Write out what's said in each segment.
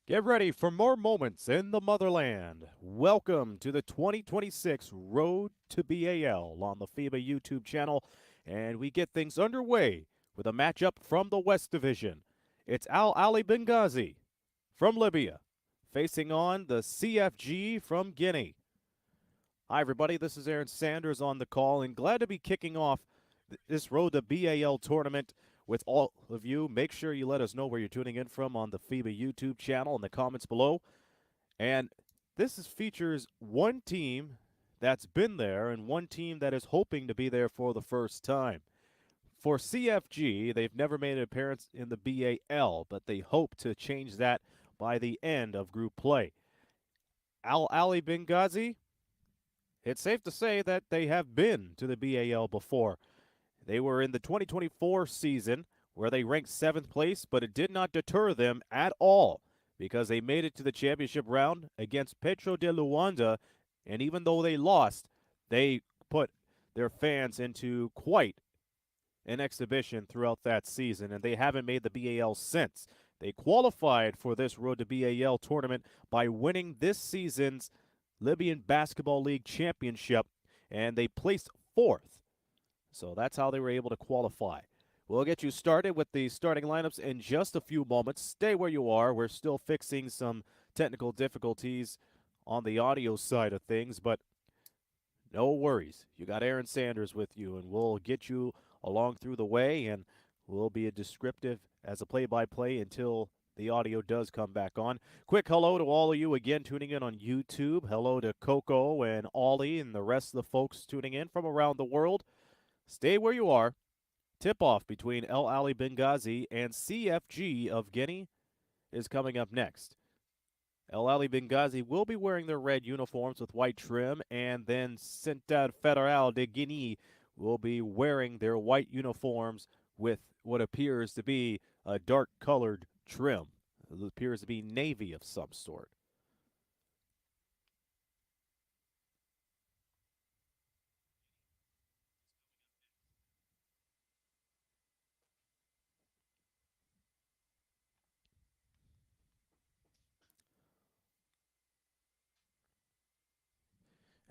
Get ready for more moments in the motherland. Welcome to the 2026 Road to B.A.L. on the FIBA YouTube channel, and we get things underway with a matchup from the West Division. It's Ahly Benghazi from Libya facing on the CFG from Guinea. Hi, everybody. This is Aaron Sanders on the call, and glad to be kicking off this Road to B.A.L. tournament with all of you. Make sure you let us know where you're tuning in from on the FIBA YouTube channel in the comments below. And features one team that's been there and one team that is hoping to be there for the first time. For CFG, they've never made an appearance in the B.A.L, but they hope to change that by the end of group play. Ahly Benghazi, it's safe to say that they have been to the B.A.L before. They were in the 2024 season where they ranked 7th place, but it did not deter them at all because they made it to the championship round against Petro de Luanda, and even though they lost, they put their fans into quite an exhibition throughout that season, and they haven't made the BAL since. They qualified for this Road to BAL tournament by winning this season's Libyan Basketball League championship, and they placed 4th. So that's how they were able to qualify. We'll get you started with the starting lineups in just a few moments. Stay where you are. We're still fixing some technical difficulties on the audio side of things, but no worries. You got Aaron Sanders with you, and we'll get you along through the way, and we'll be a descriptive as a play-by-play until the audio does come back on. Quick hello to all of you again tuning in on YouTube. Hello to Coco and Ollie and the rest of the folks tuning in from around the world. Stay where you are. Tip-off between Ahly Benghazi and CFG of Guinea is coming up next. Ahly Benghazi will be wearing their red uniforms with white trim, and then Fédéral de Guinée will be wearing their white uniforms with what appears to be a dark-colored trim. It appears to be navy of some sort.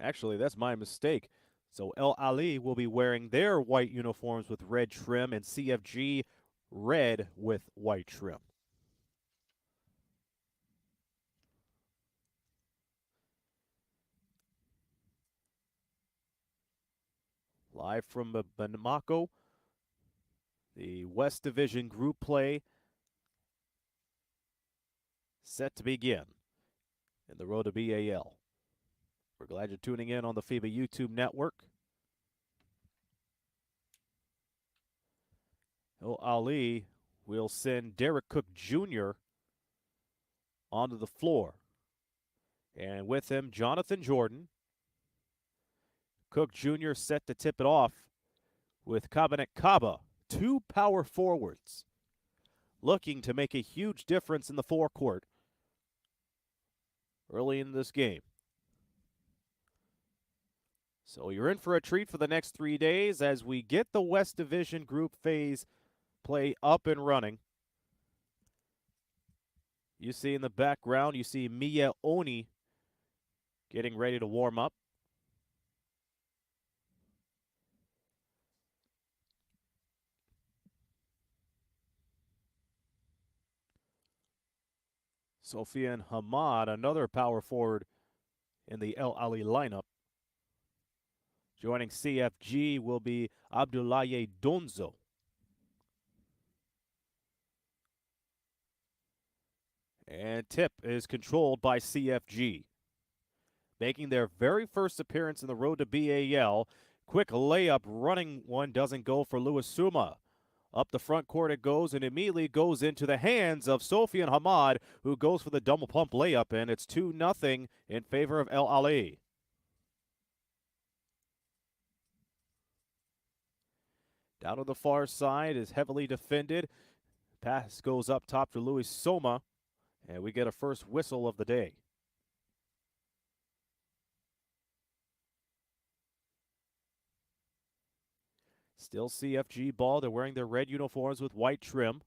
Actually, that's my mistake. So Ahly will be wearing their white uniforms with red trim, and CFG red with white trim. Live from Bamako, the West Division group play set to begin in the Road to B.A.L. We're glad you're tuning in on the FIBA YouTube network. Ahly will send Derek Cook Jr. onto the floor. And with him, Jonathan Jordan. Cook Jr. set to tip it off with Cabinet Kaba, two power forwards, looking to make a huge difference in the forecourt early in this game. So you're in for a treat for the next 3 days as we get the West Division group phase play up and running. You see in the background, you see Mia Oni getting ready to warm up. Sofian Hamad, another power forward in the Ahly lineup. Joining CFG will be Abdoulaye Donzo. And tip is controlled by CFG. Making their very first appearance in the Road to BAL. Quick layup, running one doesn't go for Louis Suma. Up the front court it goes and immediately goes into the hands of Sofian Hamad, who goes for the double pump layup, and it's 2-0 in favor of Ahly. Down to the far side is heavily defended. Pass goes up top to Louis Soma, and we get a first whistle of the day. Still CFG ball. They're wearing their red uniforms with white trim.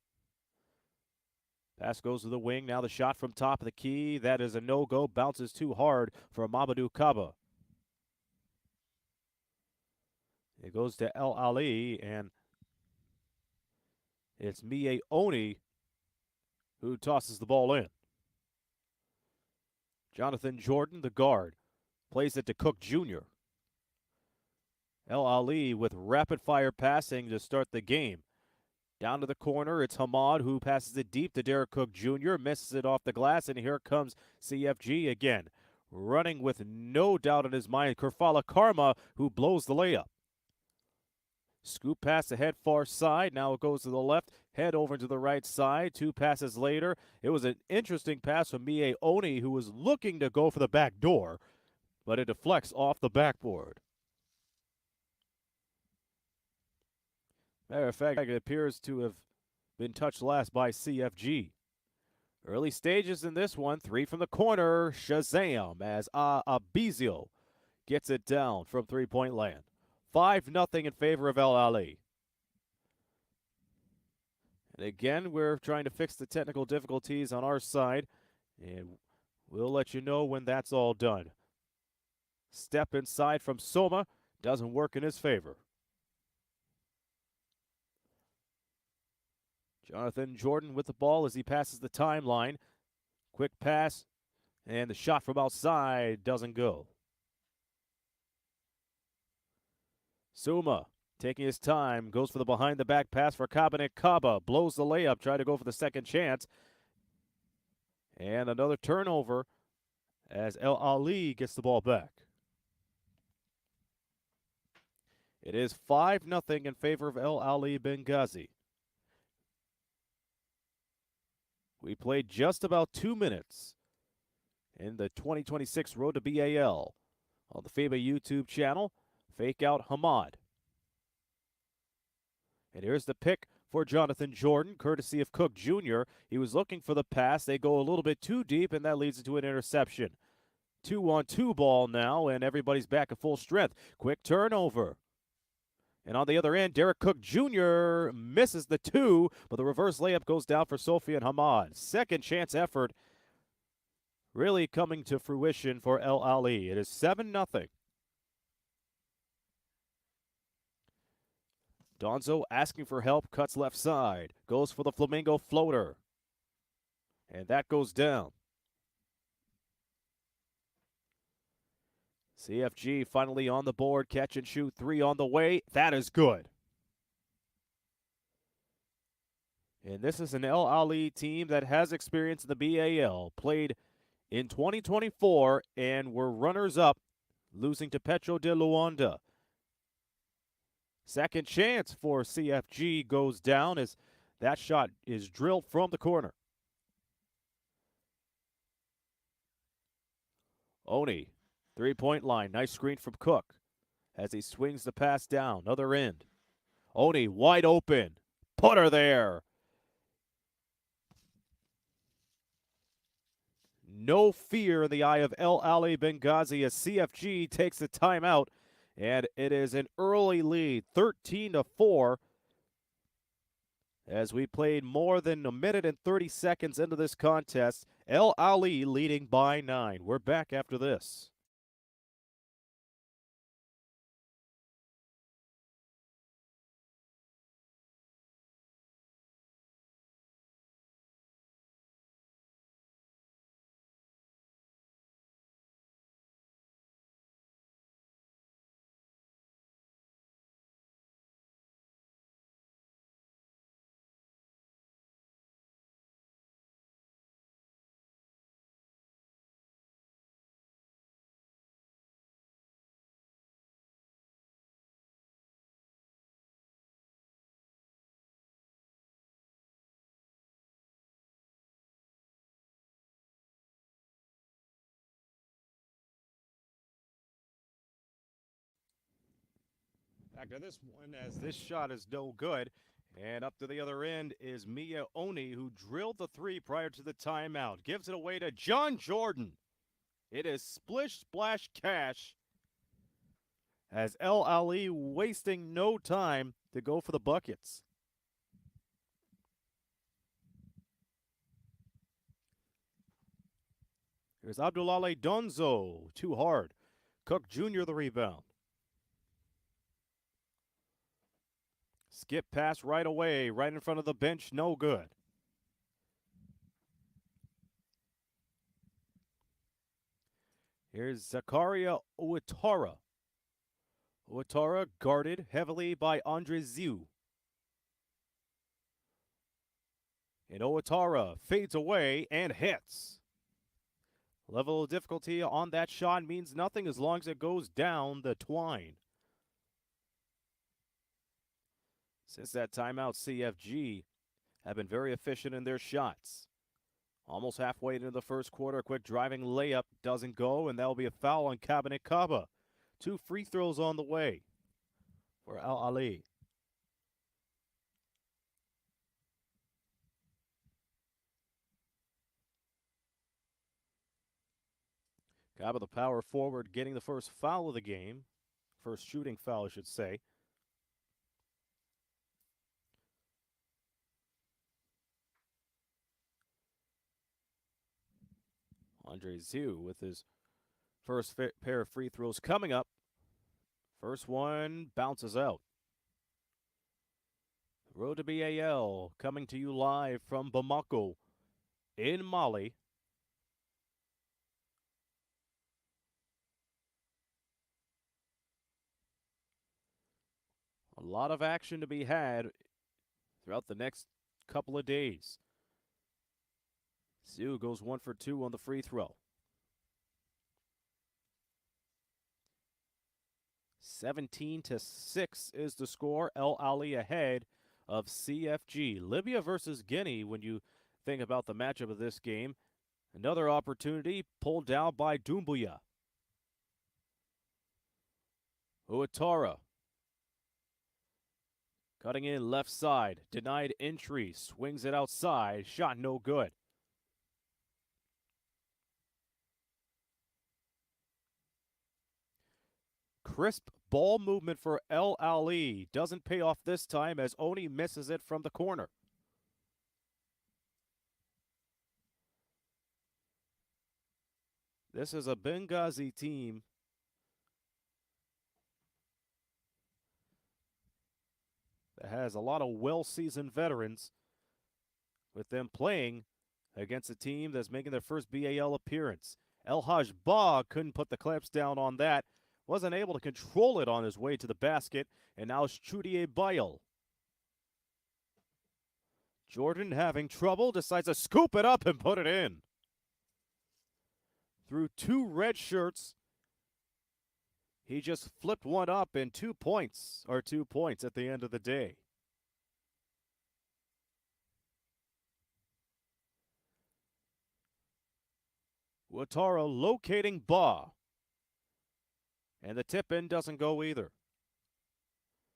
Pass goes to the wing. Now the shot from top of the key. That is a no-go. Bounces too hard for Mamadou Kaba. It goes to El Ahly, and it's B.A.L who tosses the ball in. Jonathan Jordan, the guard, plays it to Cook Jr. El Ahly with rapid-fire passing to start the game. Down to the corner, it's Hamad who passes it deep to Derek Cook Jr., misses it off the glass, and here comes CFG again. Running with no doubt in his mind, Kerfala Karma, who blows the layup. Scoop pass ahead far side, now it goes to the left, head over to the right side, 2 passes later. It was an interesting pass from B.A.L, who was looking to go for the back door, but it deflects off the backboard. Matter of fact, it appears to have been touched last by CFG. Early stages in this one, 3 from the corner, Shazam as Abizio gets it down from three-point land. 5-0 in favor of El Ahly. And again, we're trying to fix the technical difficulties on our side, and we'll let you know when that's all done. Step inside from Soma doesn't work in his favor. Jonathan Jordan with the ball as he passes the timeline. Quick pass, and the shot from outside doesn't go. Suma taking his time, goes for the behind-the-back pass for Cabinet Kaba, blows the layup, try to go for the second chance. And another turnover as El Ahly gets the ball back. It is 5-0 in favor of Ahly Benghazi. We played just about 2 minutes in the 2026 Road to B.A.L. on the FIBA YouTube channel. Fake out Hamad. And here's the pick for Jonathan Jordan, courtesy of Cook Jr. He was looking for the pass. They go a little bit too deep, and that leads into an interception. 2-on-2 ball now, and everybody's back at full strength. Quick turnover. And on the other end, Derek Cook Jr. misses the 2, but the reverse layup goes down for Sofian Hamad. Second chance effort really coming to fruition for El Ahly. It is 7-0. Donzo asking for help, cuts left side, goes for the Flamingo floater. And that goes down. CFG finally on the board, catch and shoot 3 on the way. That is good. And this is an El Ahly team that has experience in the B.A.L, played in 2024 and were runners-up, losing to Petro de Luanda. Second chance for CFG goes down as that shot is drilled from the corner. Oni, three-point line. Nice screen from Cook as he swings the pass down. Other end. Oni wide open. Put her there. No fear in the eye of El Ahly Benghazi as CFG takes the timeout. And it is an early lead, 13-4, as we played more than a minute and 30 seconds into this contest. El Ahly leading by 9. We're back after this. Back to this one as this shot is no good. And up to the other end is Mia Oni, who drilled the 3 prior to the timeout. Gives it away to John Jordan. It is splish splash cash as El Ahly wasting no time to go for the buckets. Here's Abdoulaye Donzo. Too hard. Cook Jr. the rebound. Skip pass right away, right in front of the bench. No good. Here's Zakaria Ouattara. Ouattara guarded heavily by Andre Ziu. And Ouattara fades away and hits. Level of difficulty on that shot means nothing as long as it goes down the twine. Since that timeout, CFG have been very efficient in their shots. Almost halfway into the first quarter, a quick driving layup doesn't go, and that'll be a foul on Cabinet Kaba. 2 free throws on the way for Ahly. Kaba, the power forward, getting the first foul of the game. First shooting foul, I should say. Andre Ziu with his first pair of free throws coming up. First one bounces out. Road to B.A.L. coming to you live from Bamako in Mali. A lot of action to be had throughout the next couple of days. Ziu goes 1 for 2 on the free throw. 17-6 is the score. Ahly ahead of CFG. Libya versus Guinea, when you think about the matchup of this game. Another opportunity pulled down by Doumbouya. Ouattara cutting in left side. Denied entry. Swings it outside. Shot no good. Crisp ball movement for Ahly. Doesn't pay off this time as Oni misses it from the corner. This is a Benghazi team that has a lot of well-seasoned veterans, with them playing against a team that's making their first B.A.L. appearance. El Haj Ba couldn't put the clamps down on that. Wasn't able to control it on his way to the basket. And now it's B.A.L. Jordan, having trouble, decides to scoop it up and put it in. Through 2 red shirts, he just flipped one up in 2 points, or 2 points at the end of the day. Ouattara locating Ba. And the tip-in doesn't go either.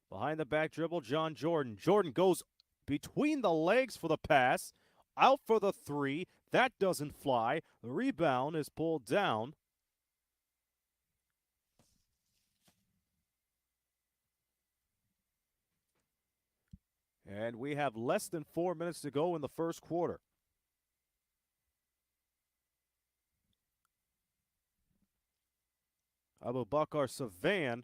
Behind the back dribble, John Jordan. Jordan goes between the legs for the pass. Out for the 3. That doesn't fly. The rebound is pulled down. And we have less than 4 minutes to go in the first quarter. Abubakar Savan,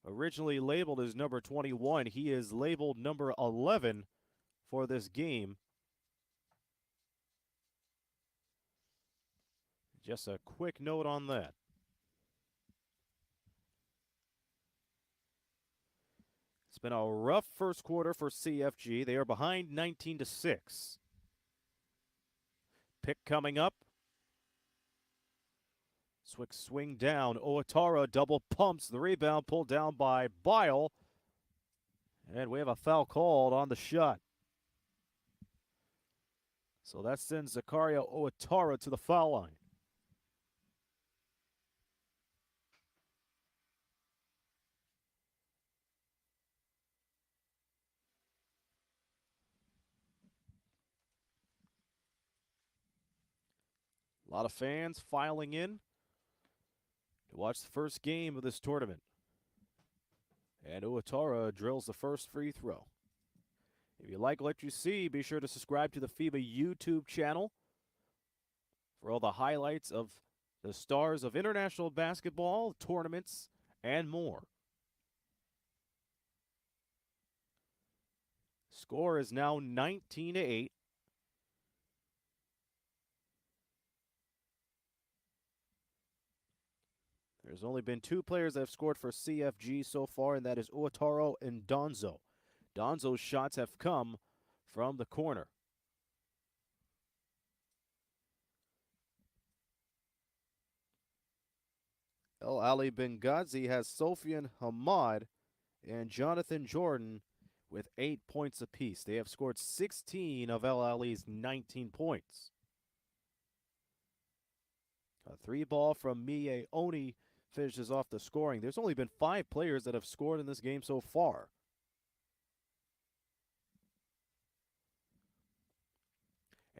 originally labeled as number 21. He is labeled number 11 for this game. Just a quick note on that. It's been a rough first quarter for CFG. They are behind 19-6. Pick coming up. Swick swing down. Ouattara double pumps. The rebound pulled down by B.A.L. And we have a foul called on the shot. So that sends Zakaria Ouattara to the foul line. A lot of fans filing in to watch the first game of this tournament. And Ouattara drills the first free throw. If you like what you see, be sure to subscribe to the FIBA YouTube channel for all the highlights of the stars of international basketball, tournaments, and more. Score is now 19-8. There's only been two players that have scored for CFG so far, and that is Uataro and Donzo. Donzo's shots have come from the corner. Ahly Benghazi has Sofian Hamad and Jonathan Jordan with 8 points apiece. They have scored 16 of Ahly's 19 points. A three ball from Mie Oni finishes off the scoring. There's only been 5 players that have scored in this game so far.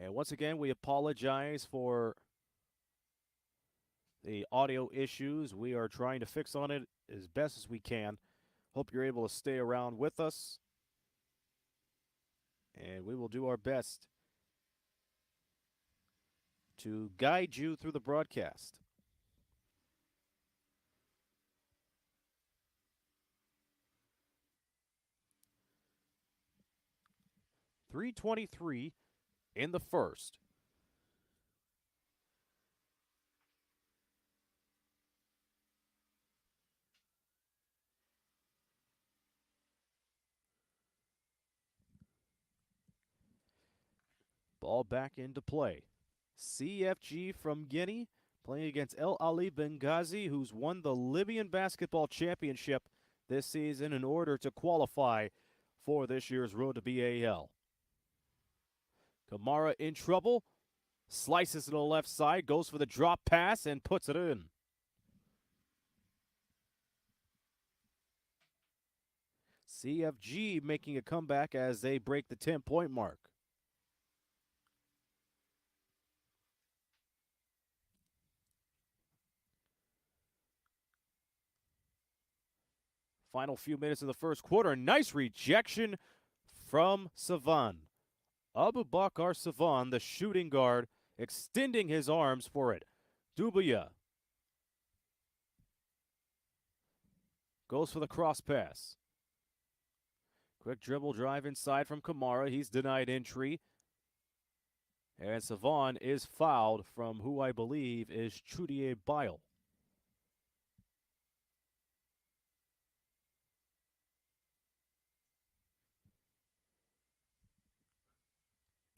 And once again, we apologize for the audio issues. We are trying to fix on it as best as we can. Hope you're able to stay around with us. And we will do our best to guide you through the broadcast. .323 in the first. Ball back into play. CFG from Guinea playing against Ahly Benghazi, who's won the Libyan Basketball Championship this season in order to qualify for this year's Road to B.A.L. Kamara in trouble, slices to the left side, goes for the drop pass, and puts it in. CFG making a comeback as they break the 10-point mark. Final few minutes of the first quarter. Nice rejection from Savan. Abubakar Savan, the shooting guard, extending his arms for it. Dubuya goes for the cross pass. Quick dribble drive inside from Kamara. He's denied entry. And Savan is fouled from who I believe is B.A.L.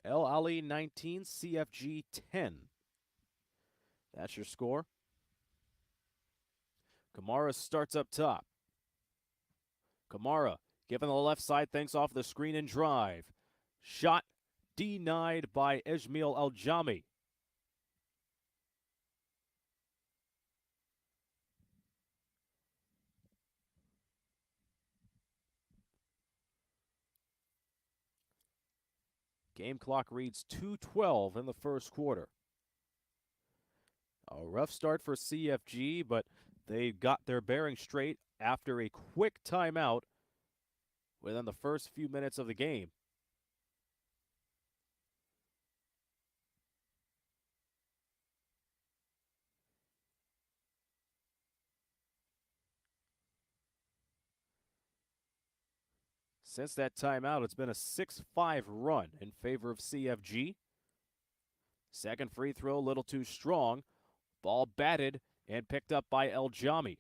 Ahly 19, CFG 10. That's your score. Kamara starts up top. Kamara given the left side, thanks off the screen and drive. Shot denied by Esmail Al-Jami. Game clock reads 2:12 in the first quarter. A rough start for CFG, but they got their bearing straight after a quick timeout within the first few minutes of the game. Since that timeout, it's been a 6-5 run in favor of CFG. Second free throw, a little too strong. Ball batted and picked up by Al-Jami.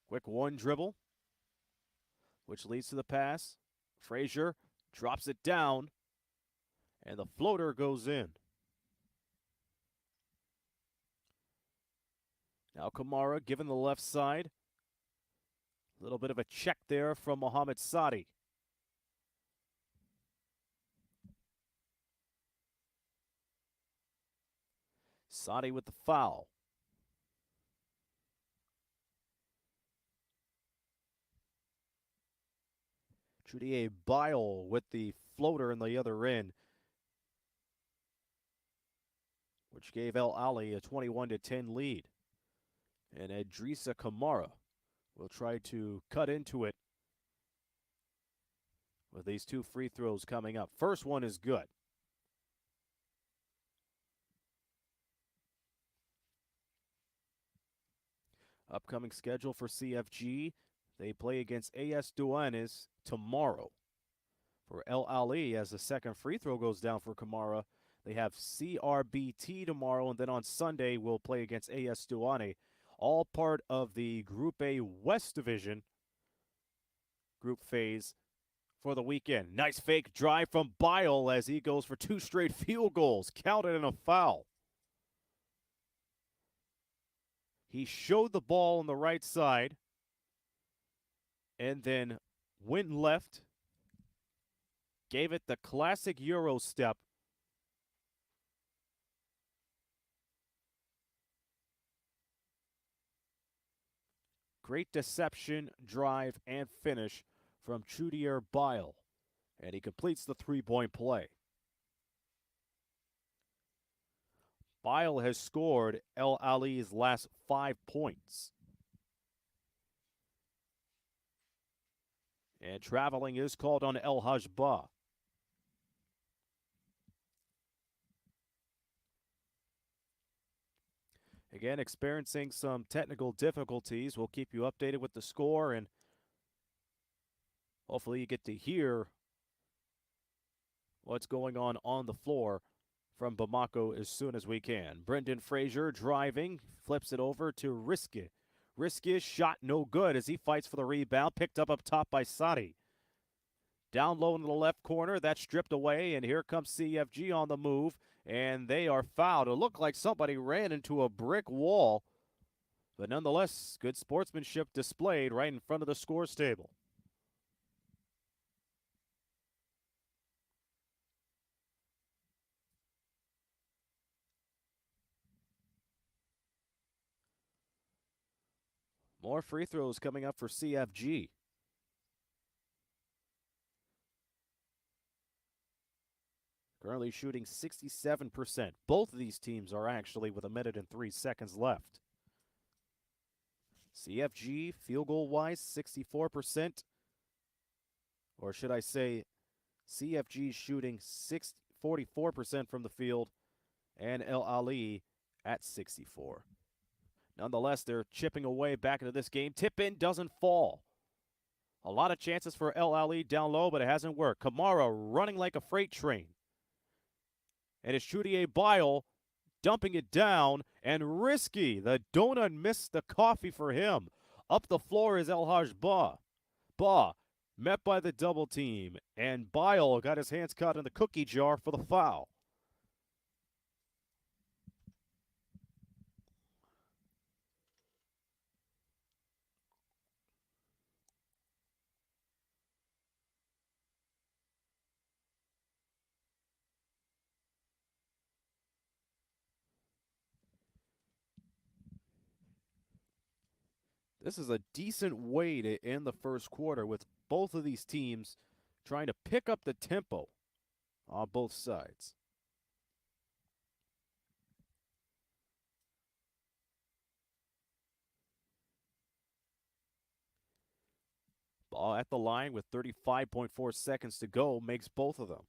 Quick one dribble, which leads to the pass. Frazier drops it down, and the floater goes in. Now Kamara given the left side. A little bit of a check there from Mohamed Sadi. Sadi with the foul. B.A.L with the floater in the other end, which gave Ahly a 21-10 lead. And Idrissa Kamara will try to cut into it with these two free throws coming up. First one is good. Upcoming schedule for CFG. They play against AS Douanes tomorrow. For El Ali, as the second free throw goes down for Kamara, they have CRBT tomorrow, and then on Sunday we'll play against AS Douane. All part of the Group A West Division group phase for the weekend. Nice fake drive from B.A.L as he goes for 2 straight field goals, counted in a foul. He showed the ball on the right side and then went left, gave it the classic Euro step. Great deception, drive, and finish from Chudier B.A.L, and he completes the 3-point play. B.A.L has scored El Ali's last 5 points. And traveling is called on El Hajba. Again, experiencing some technical difficulties. We'll keep you updated with the score, and hopefully you get to hear what's going on the floor from Bamako as soon as we can. Brendan Frazier driving, flips it over to Riske. Riske's shot no good as he fights for the rebound, picked up top by Sadi. Down low in the left corner, that's stripped away, and here comes CFG on the move, and they are fouled. It looked like somebody ran into a brick wall, but nonetheless, good sportsmanship displayed right in front of the scores table. More free throws coming up for CFG. Currently shooting 67%. Both of these teams are actually with 1:03 left. CFG, field goal-wise, 64%. Or should I say, CFG shooting 44% from the field, and El Ali at 64. Nonetheless, they're chipping away back into this game. Tip in doesn't fall. A lot of chances for El Ali down low, but it hasn't worked. Kamara running like a freight train. And it's Chudier B.A.L dumping it down, and Risky. The donut missed the coffee for him. Up the floor is El Haj Ba met by the double team, and B.A.L got his hands caught in the cookie jar for the foul. This is a decent way to end the first quarter with both of these teams trying to pick up the tempo on both sides. Ball at the line with 35.4 seconds to go makes both of them.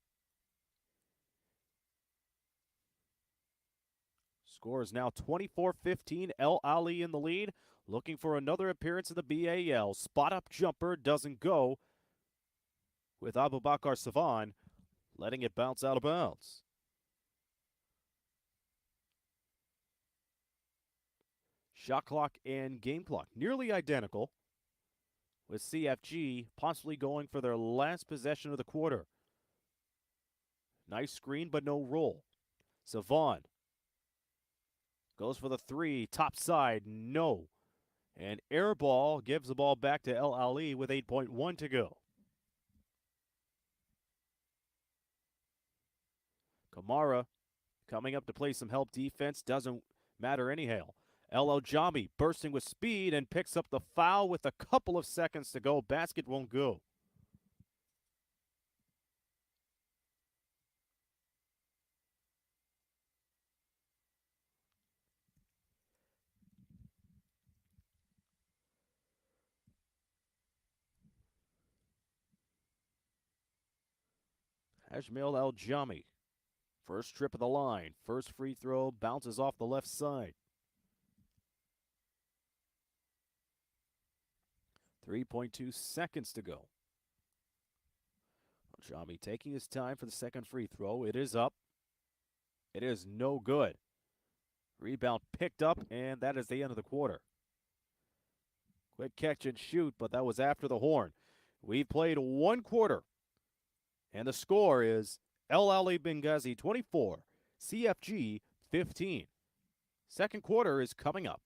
Score is now 24-15. El Ali in the lead, looking for another appearance in the B.A.L. Spot-up jumper doesn't go with Abubakar Savan letting it bounce out of bounds. Shot clock and game clock nearly identical, with CFG possibly going for their last possession of the quarter. Nice screen, but no roll. Savan goes for the 3, top side, no. And air ball gives the ball back to El Ali with 8.1 to go. Kamara coming up to play some help defense, doesn't matter anyhow. El Ojami bursting with speed and picks up the foul with a couple of seconds to go. Basket won't go. Ajmal El Jami, first trip of the line, first free throw, bounces off the left side. 3.2 seconds to go. Jami taking his time for the second free throw. It is up. It is no good. Rebound picked up, and that is the end of the quarter. Quick catch and shoot, but that was after the horn. We've played one quarter, and the score is Ahly Benghazi 24, CFG 15. Second quarter is coming up.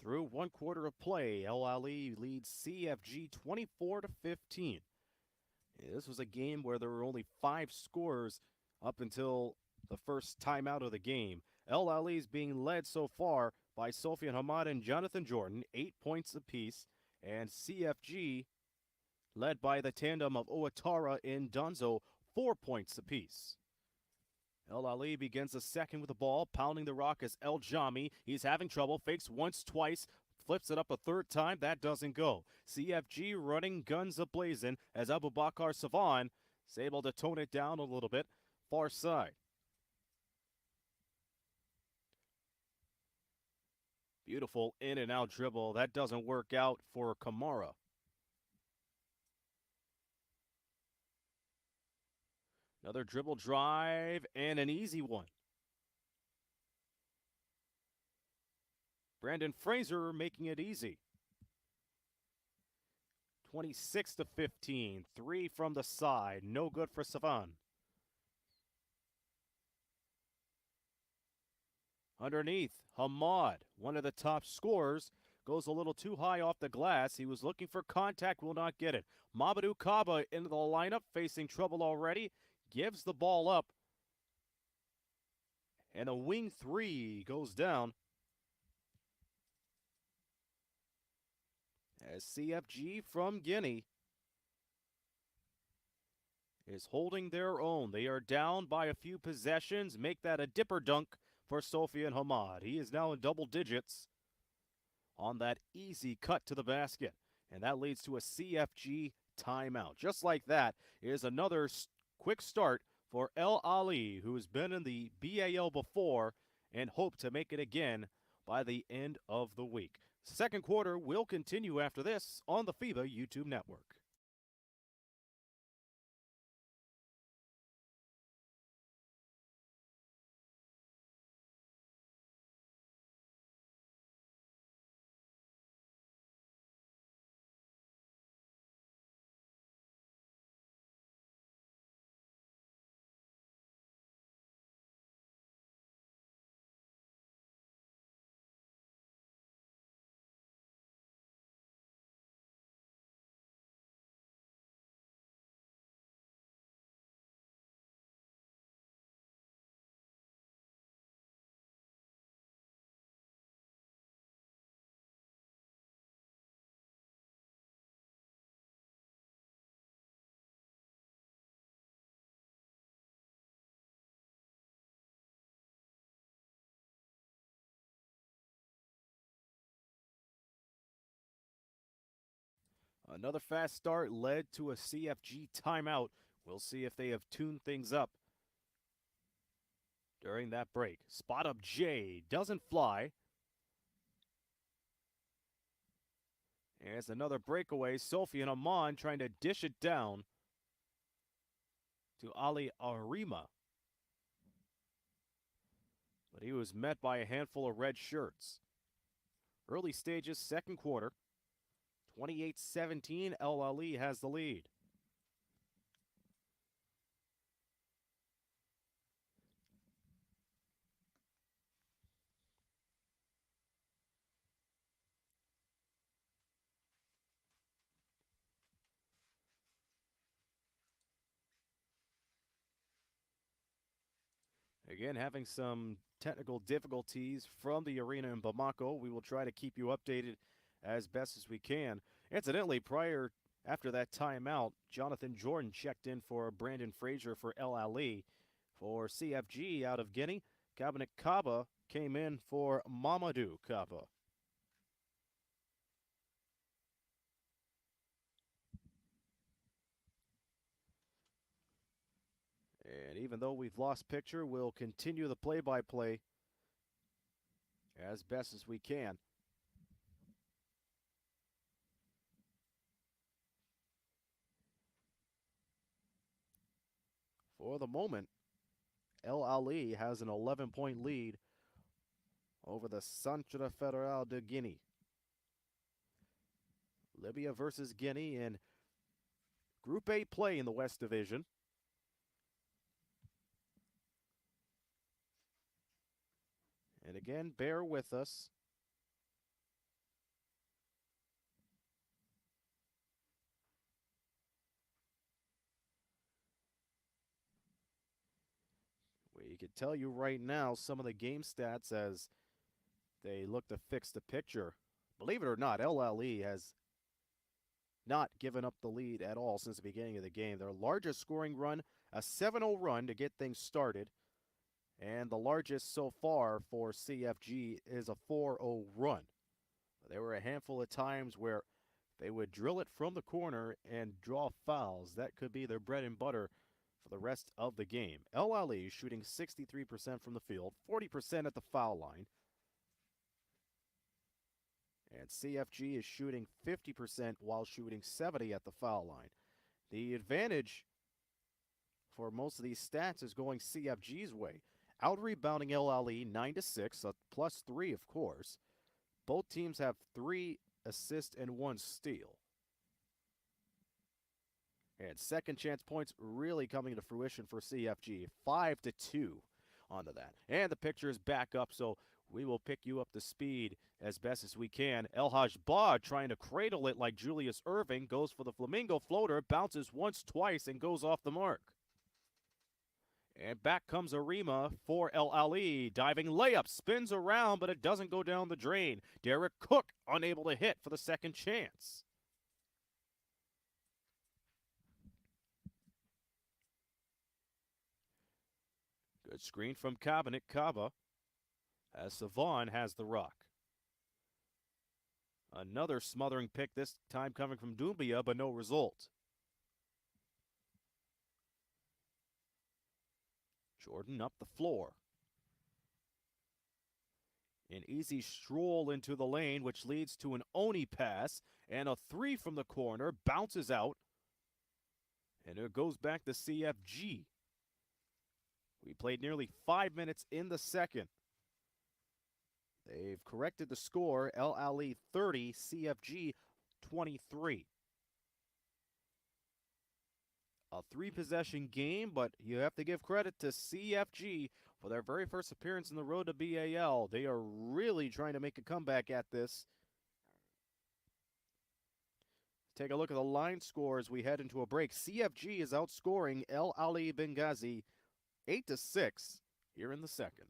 Through one quarter of play, Ahly leads CFG 24 to 15. This was a game where there were only 5 scorers up until the first timeout of the game. Ahly is being led so far by Sofian Hamad and Jonathan Jordan, 8 points apiece, and CFG led by the tandem of Ouattara and Donzo, 4 points apiece. Ahly begins the second with the ball, pounding the rock as El Jami. He's having trouble, fakes once, twice, flips it up a third time. That doesn't go. CFG running guns ablazing as Abubakar Savan is able to tone it down a little bit. Far side. Beautiful in and out dribble. That doesn't work out for Kamara. Another dribble drive and an easy one. Brandon Fraser making it easy. 26 to 15. 3 from the side. No good for Savan. Underneath, Hamad, one of the top scorers, goes a little too high off the glass. He was looking for contact, will not get it. Mamadou Kaba into the lineup, facing trouble already, gives the ball up. And a wing three goes down. As CFG from Guinea is holding their own. They are down by a few possessions. Make that a dipper dunk for Sofian Hamad. He is now in double digits on that easy cut to the basket. And that leads to a CFG timeout. Just like that is another quick start for Ahly, who has been in the B.A.L before and hope to make it again by the end of the week. Second quarter will continue after this on the FIBA YouTube network. Another fast start led to a CFG timeout. We'll see if they have tuned things up during that break. Spot up J doesn't fly. As another breakaway, Sophie and Amon trying to dish it down to Ali Arima. But he was met by a handful of red shirts. Early stages, second quarter. 28-17, El Ali has the lead. Again, having some technical difficulties from the arena in Bamako. We will try to keep you updated as best as we can. Incidentally, after that timeout, Jonathan Jordan checked in for Brandon Frazier for El Ali. For CFG out of Guinea, Cabinet Kaba came in for Mamadou Kaba. And even though we've lost picture, we'll continue the play-by-play as best as we can. For the moment, El Ali has an 11-point lead over the Centre Fédéral de Guinée. Libya versus Guinea in Group A play in the West Division. And again, bear with us. We can tell you right now some of the game stats as they look to fix the picture. Believe it or not, El Ali has not given up the lead at all since the beginning of the game. Their largest scoring run, a 7-0 run to get things started. And the largest so far for CFG is a 4-0 run. There were a handful of times where they would drill it from the corner and draw fouls. That could be their bread and butter for the rest of the game. El Ali shooting 63% from the field, 40% at the foul line. And CFG is shooting 50% while shooting 70% at the foul line. The advantage for most of these stats is going CFG's way. Out-rebounding El Ali 9-6, a +3 of course. Both teams have 3 assists and 1 steal. And second chance points really coming to fruition for CFG. 5-2 onto that. And the picture is back up, so we will pick you up to speed as best as we can. El Hajba trying to cradle it like Julius Irving. Goes for the flamingo floater. Bounces once, twice, and goes off the mark. And back comes Arima for El Ali. Diving layup. Spins around, but it doesn't go down the drain. Derek Cook unable to hit for the second chance. Good screen from Cabinet Kaba as Savon has the rock. Another smothering pick, this time coming from Doumbia, but no result. Jordan up the floor. An easy stroll into the lane, which leads to an Oni pass, and a 3 from the corner, bounces out, and it goes back to CFG. We played nearly 5 minutes in the second. They've corrected the score. El Ali 30, CFG 23. A 3-possession game, but you have to give credit to CFG for their very first appearance in the road to B.A.L. They are really trying to make a comeback at this. Take a look at the line score as we head into a break. CFG is outscoring Ahly Benghazi 8-6 here in the second.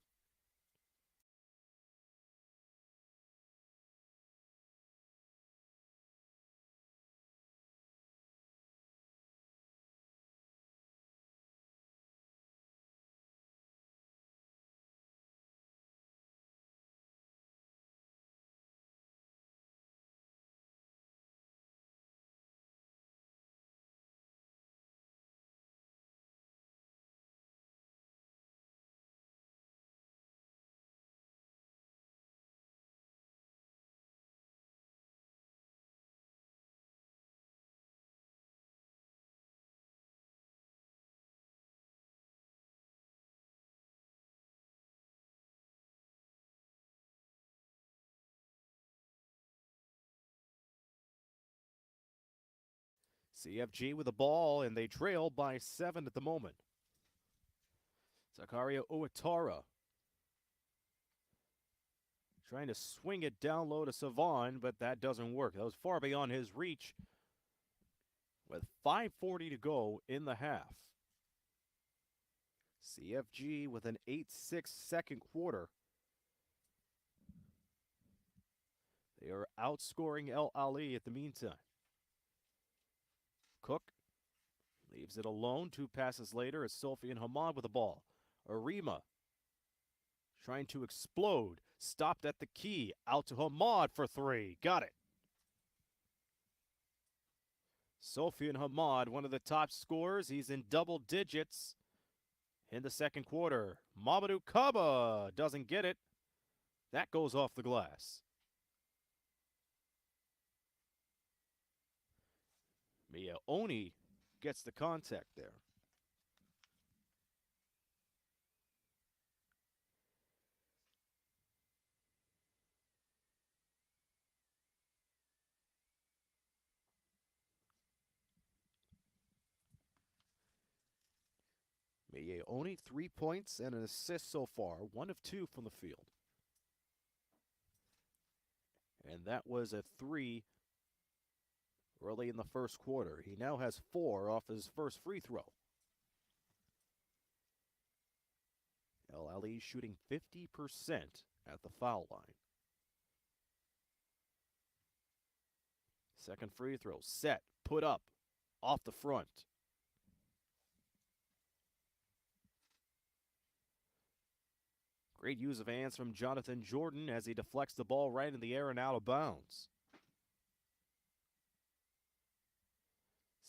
CFG with the ball, and they trail by 7 at the moment. Zakaria Ouattara trying to swing it down low to Savon, but that doesn't work. That was far beyond his reach with 5:40 to go in the half. CFG with an 8-6 second quarter. They are outscoring Ahly at the meantime. Cook leaves it alone. 2 passes later as Sofian Hamad with the ball. Arima trying to explode. Stopped at the key. Out to Hamad for 3. Got it. Sofian Hamad, one of the top scorers. He's in double digits in the second quarter. Mamadou Kaba doesn't get it. That goes off the glass. Mia Oni gets the contact there. Mia Oni, 3 points and an assist so far. 1 of 2 from the field. And that was a 3 early in the first quarter. He now has 4 off his first free throw. Ahly shooting 50% at the foul line. Second free throw, set, put up, off the front. Great use of hands from Jonathan Jordan as he deflects the ball right in the air and out of bounds.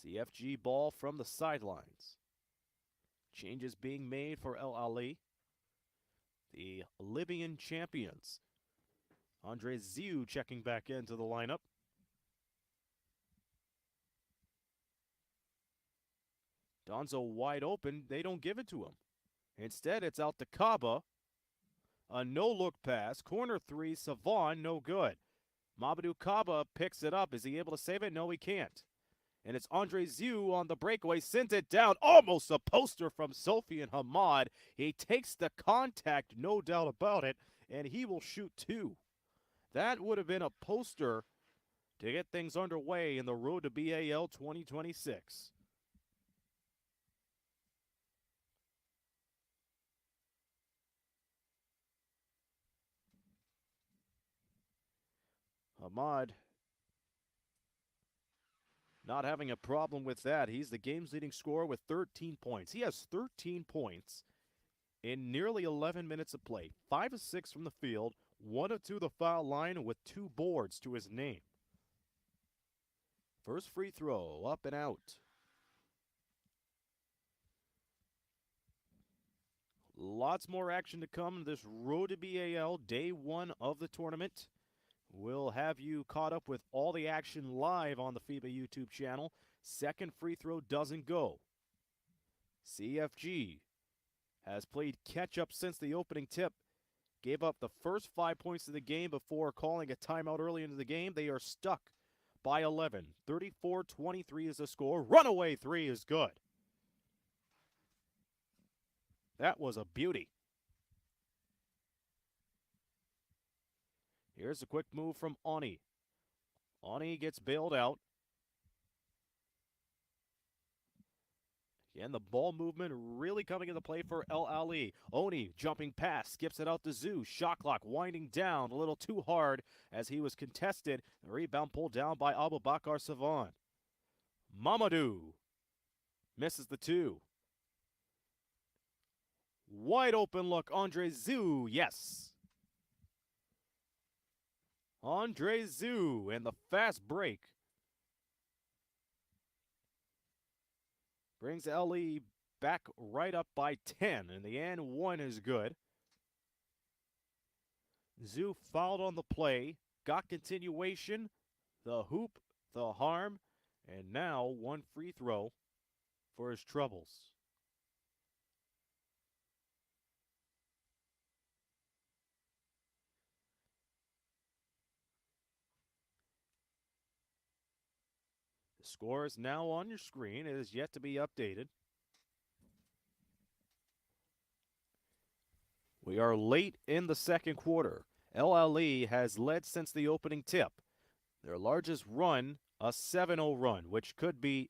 CFG ball from the sidelines. Changes being made for Ahly. The Libyan champions. Andre Ziu checking back into the lineup. Donzo wide open. They don't give it to him. Instead, it's out to Kaba. A no-look pass. Corner 3, Savon, no good. Mamadou Kaba picks it up. Is he able to save it? No, he can't. And it's Andre Ziu on the breakaway. Sent it down. Almost a poster from Sofian Hamad. He takes the contact, no doubt about it, and he will shoot 2. That would have been a poster to get things underway in the road to B.A.L. 2026. Hamad not having a problem with that. He's the game's leading scorer with 13 points. He has 13 points in nearly 11 minutes of play. 5 of 6 from the field, 1 of 2 the foul line with 2 boards to his name. First free throw, up and out. Lots more action to come in this road to B.A.L. Day 1 of the tournament. We'll have you caught up with all the action live on the FIBA YouTube channel. Second free throw doesn't go. CFG has played catch-up since the opening tip. Gave up the first 5 points of the game before calling a timeout early into the game. They are stuck by 11. 34-23 is the score. Runaway 3 is good. That was a beauty. Here's a quick move from Oni. Oni gets bailed out. Again, the ball movement really coming into play for Ahly. Oni jumping pass, skips it out to Ziu. Shot clock winding down a little too hard as he was contested. The rebound pulled down by Abubakar Savon. Mamadou misses the 2. Wide open look, Andre Ziu, yes. Andre Ziu and the fast break brings Ahly back right up by 10. In the end, 1 is good. Ziu fouled on the play, got continuation, the hoop, the harm, and now 1 free throw for his troubles. The score is now on your screen. It is yet to be updated. We are late in the second quarter. LLE has led since the opening tip. Their largest run, a 7-0 run, which could be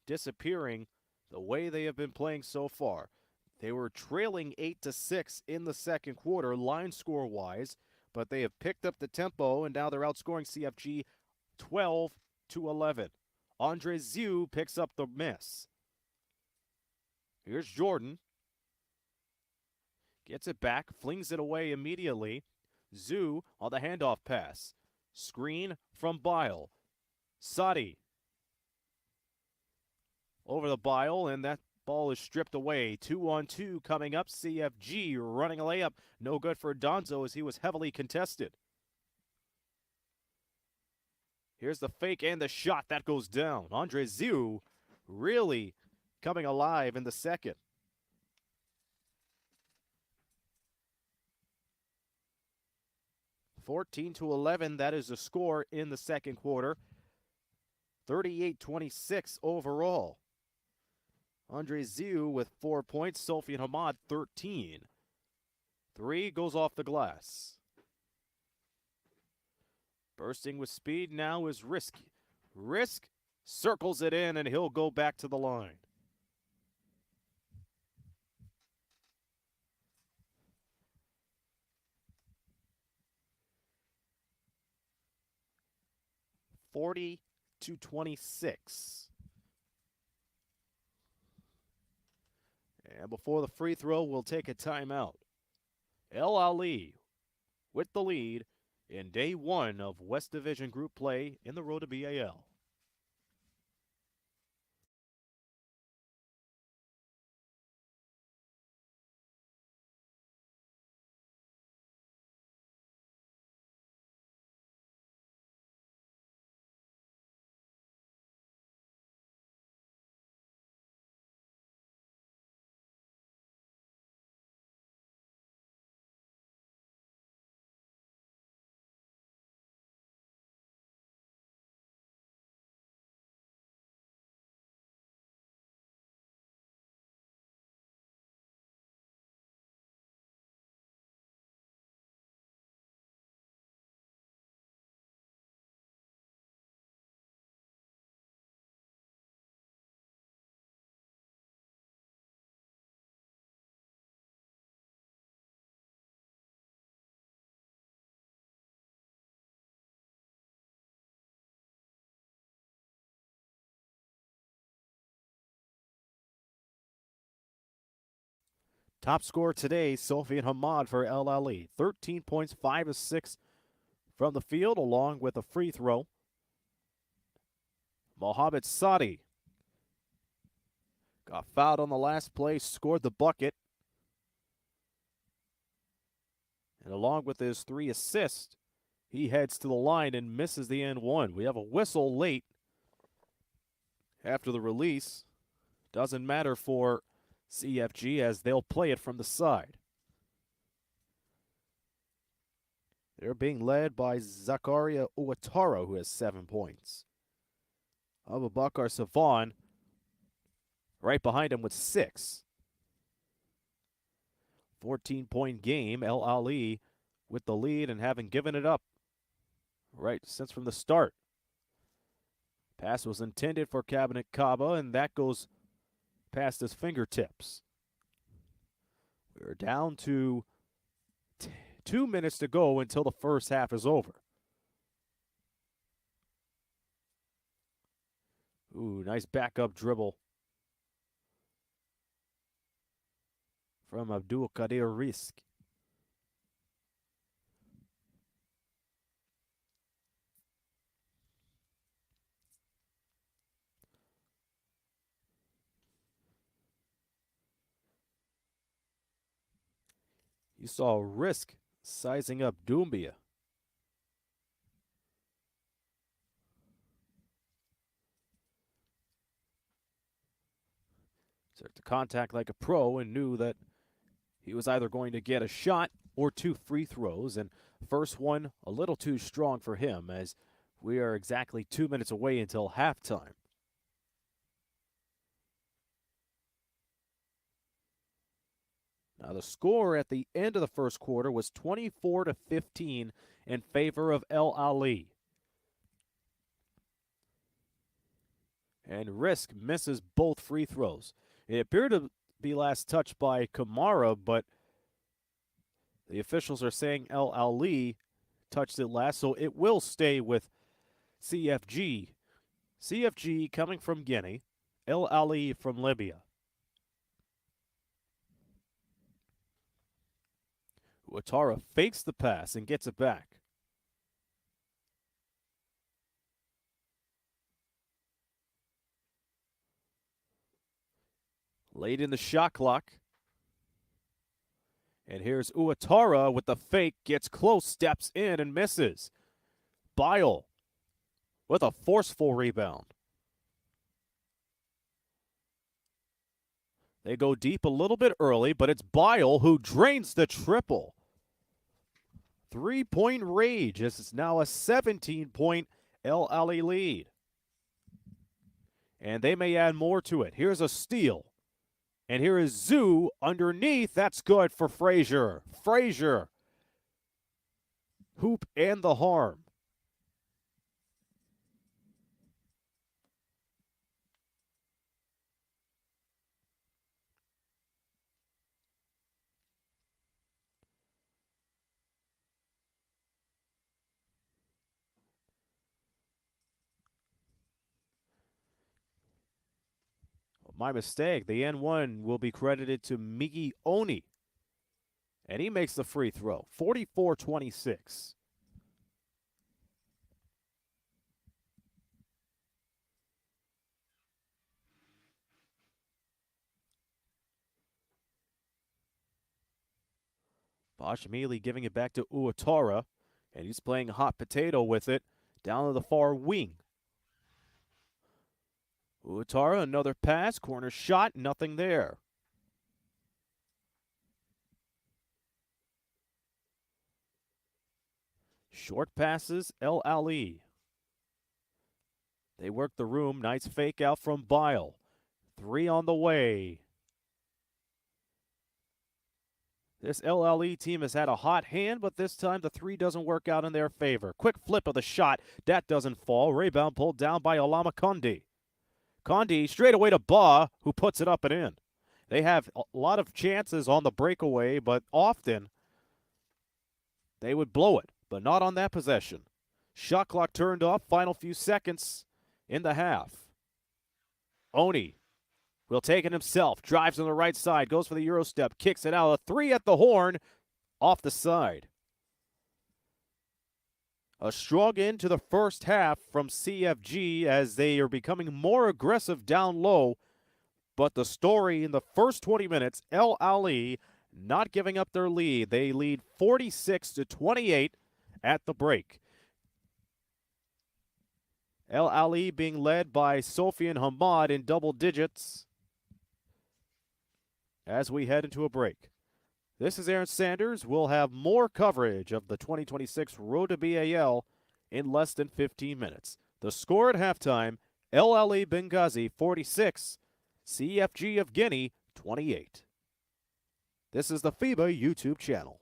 disappearing the way they have been playing so far. They were trailing 8-6 in the second quarter, line score-wise, but they have picked up the tempo, and now they're outscoring CFG 12-11. Andre Ziu picks up the miss. Here's Jordan. Gets it back, flings it away immediately. Zhu on the handoff pass. Screen from B.A.L. Sadi over the B.A.L, and that ball is stripped away. 2-on-2 coming up. CFG running a layup. No good for Donzo as he was heavily contested. Here's the fake and the shot. That goes down. Andre Ziu really coming alive in the second. (14-11), that is the score in the second quarter. 38-26 overall. Andre Ziu with 4 points, Sofian Hamad 13. 3 goes off the glass. Bursting with speed now is Risk. Risk circles it in, and he'll go back to the line. (40-26). And before the free throw, we'll take a timeout. Ahly with the lead in day one of West Division Group play in the road to B.A.L. Top scorer today, Sofian Hamad for Ahly. 13 points, 5 of 6 from the field, along with a free throw. Mohamed Sadi got fouled on the last play, scored the bucket. And along with his 3 assists, he heads to the line and misses the end one. We have a whistle late after the release. Doesn't matter for CFG as they'll play it from the side. They're being led by Zakaria Uwatara, who has 7 points. Abubakar Savan right behind him with 6. 14-point game. Ahly with the lead and having given it up right since from the start. Pass was intended for Cabinet Kaba, and that goes past his fingertips. We're down to 2 minutes to go until the first half is over. Ooh, nice backup dribble from Abdul Qadir Risk. You saw Risk sizing up Doumbia. Took the contact like a pro and knew that he was either going to get a shot or 2 free throws. And first one a little too strong for him as We are exactly 2 minutes away until halftime. Now the score at the end of the first quarter was 24-15 in favor of Ahly. And Risk misses both free throws. It appeared to be last touched by Kamara, but the officials are saying Ahly touched it last, so it will stay with CFG. CFG coming from Guinea, Ahly from Libya. Ouattara fakes the pass and gets it back. Late in the shot clock. And here's Ouattara with the fake, gets close, steps in, and misses. B.A.L with a forceful rebound. They go deep a little bit early, but it's B.A.L who drains the triple. 3-point rage as it's now a 17-point Ahly lead. And they may add more to it. Here's a steal. And here is Zoo underneath. That's good for Frazier. Frazier. Hoop and the harm. My mistake. The N1 will be credited to Migi Oni. And he makes the free throw. 44-26. Bosch immediately giving it back to Ouattara. And he's playing hot potato with it down to the far wing. Ouattara, another pass, corner shot, nothing there. Short passes, Ahly. They work the room, nice fake out from B.A.L. 3 on the way. This Ahly team has had a hot hand, but this time the 3 doesn't work out in their favor. Quick flip of the shot, that doesn't fall. Rebound pulled down by Olama Kondi. Kondi straight away to Ba, who puts it up and in. They have a lot of chances on the breakaway, but often they would blow it, but not on that possession. Shot clock turned off, final few seconds in the half. Oni will take it himself, drives on the right side, goes for the Euro step, kicks it out. A 3 at the horn, off the side. A strong end to the first half from CFG as they are becoming more aggressive down low. But the story in the first 20 minutes, Ahly not giving up their lead. They lead 46-28 at the break. Ahly being led by Sofian Hamad in double digits as we head into a break. This is Aaron Sanders. We'll have more coverage of the 2026 Road to B.A.L. in less than 15 minutes. The score at halftime, Ahly Benghazi 46, CFG of Guinea 28. This is the FIBA YouTube channel.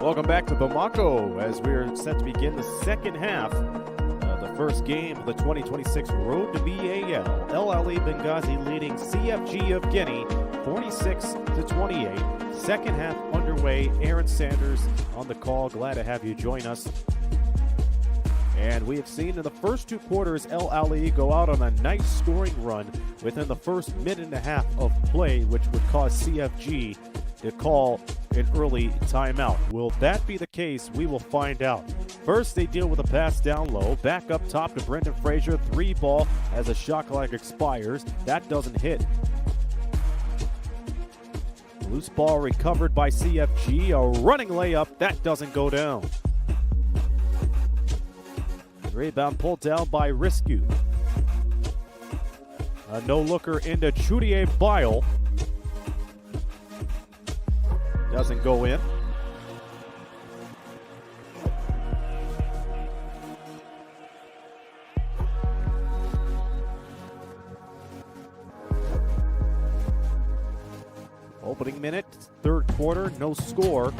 Welcome back to Bamako as we're set to begin the second half of the first game of the 2026 Road to B.A.L. Ahly Benghazi leading CFG of Guinea 46-28. Second half underway. Aaron Sanders on the call. Glad to have you join us. And we have seen in the first two quarters Ahly go out on a nice scoring run within the first minute and a half of play, which would cause CFG to call an early timeout. Will that be the case? We will find out. First, they deal with a pass down low. Back up top to Brendan Frazier. 3 ball as a shot clock expires. That doesn't hit. Loose ball recovered by CFG. A running layup. That doesn't go down. Rebound pulled down by Risku. A no-looker into B.A.L. Doesn't go in. Opening minute, third quarter, no score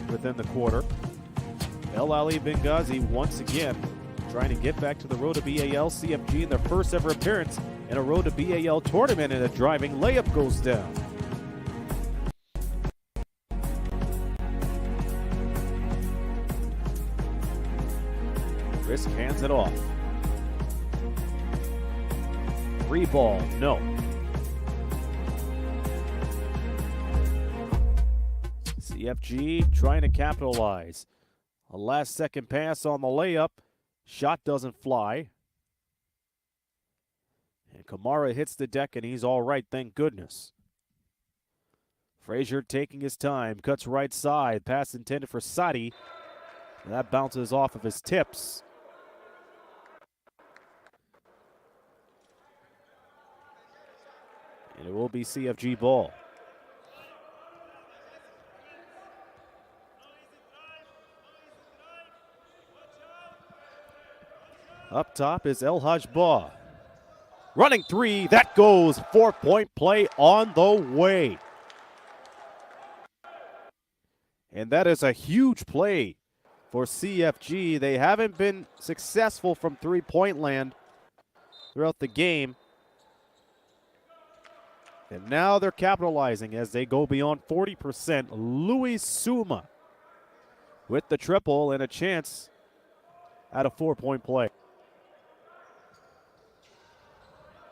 within the quarter. Ahly Benghazi once again trying to get back to the Road to B.A.L. CFG in their first ever appearance in a Road to B.A.L. tournament, and a driving layup goes down. Risk hands it off. 3 ball, no. CFG trying to capitalize. A last-second pass on the layup. Shot doesn't fly. And Kamara hits the deck, and he's all right, thank goodness. Frazier taking his time, cuts right side. Pass intended for Sadi. That bounces off of his tips. And it will be CFG ball. Up top is El Hajba. Running 3, that goes. 4-point play on the way. And that is a huge play for CFG. They haven't been successful from three-point land throughout the game. And now they're capitalizing as they go beyond 40%. Luis Suma with the triple and a chance at a 4-point play.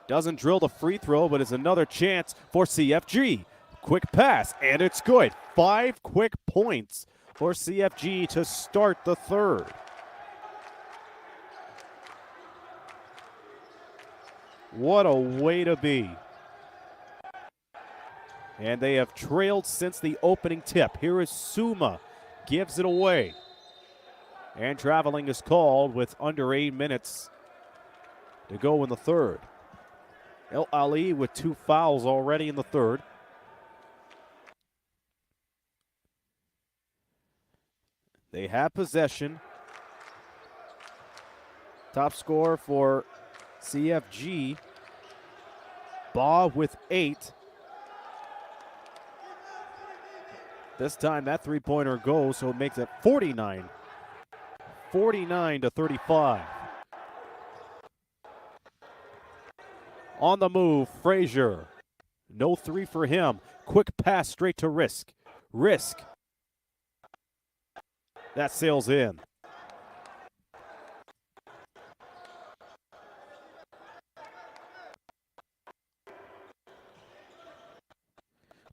Doesn't drill the free throw, but it's another chance for CFG. Quick pass, and it's good. 5 quick points for CFG to start the third. What a way to be. And they have trailed since the opening tip. Here is Suma, gives it away. And traveling is called with under 8 minutes to go in the third. Ahly with 2 fouls already in the third. They have possession. Top scorer for CFG, Ba with 8. This time that 3-pointer goes, so it makes it 49. 49-35. On the move, Frazier. No 3 for him. Quick pass straight to Risk. Risk. That sails in.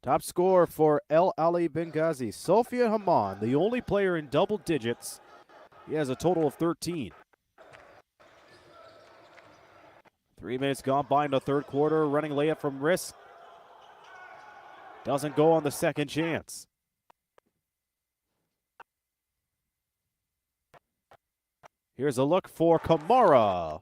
Top scorer for Ahly Benghazi, Sophia Haman, the only player in double digits. He has a total of 13. 3 minutes gone by in the third quarter. Running layup from Risk. Doesn't go on the second chance. Here's a look for Kamara.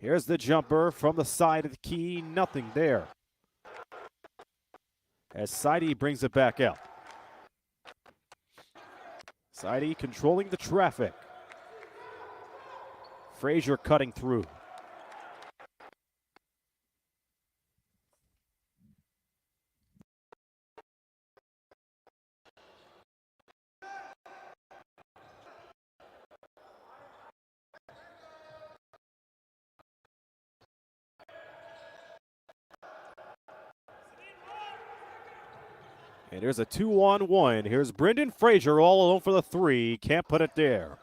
Here's the jumper from the side of the key. Nothing there. As Saidi brings it back out. Saidi controlling the traffic. Frazier cutting through. And here's a 2-on-1. Here's Brendan Frazier all alone for the three. Can't put it there.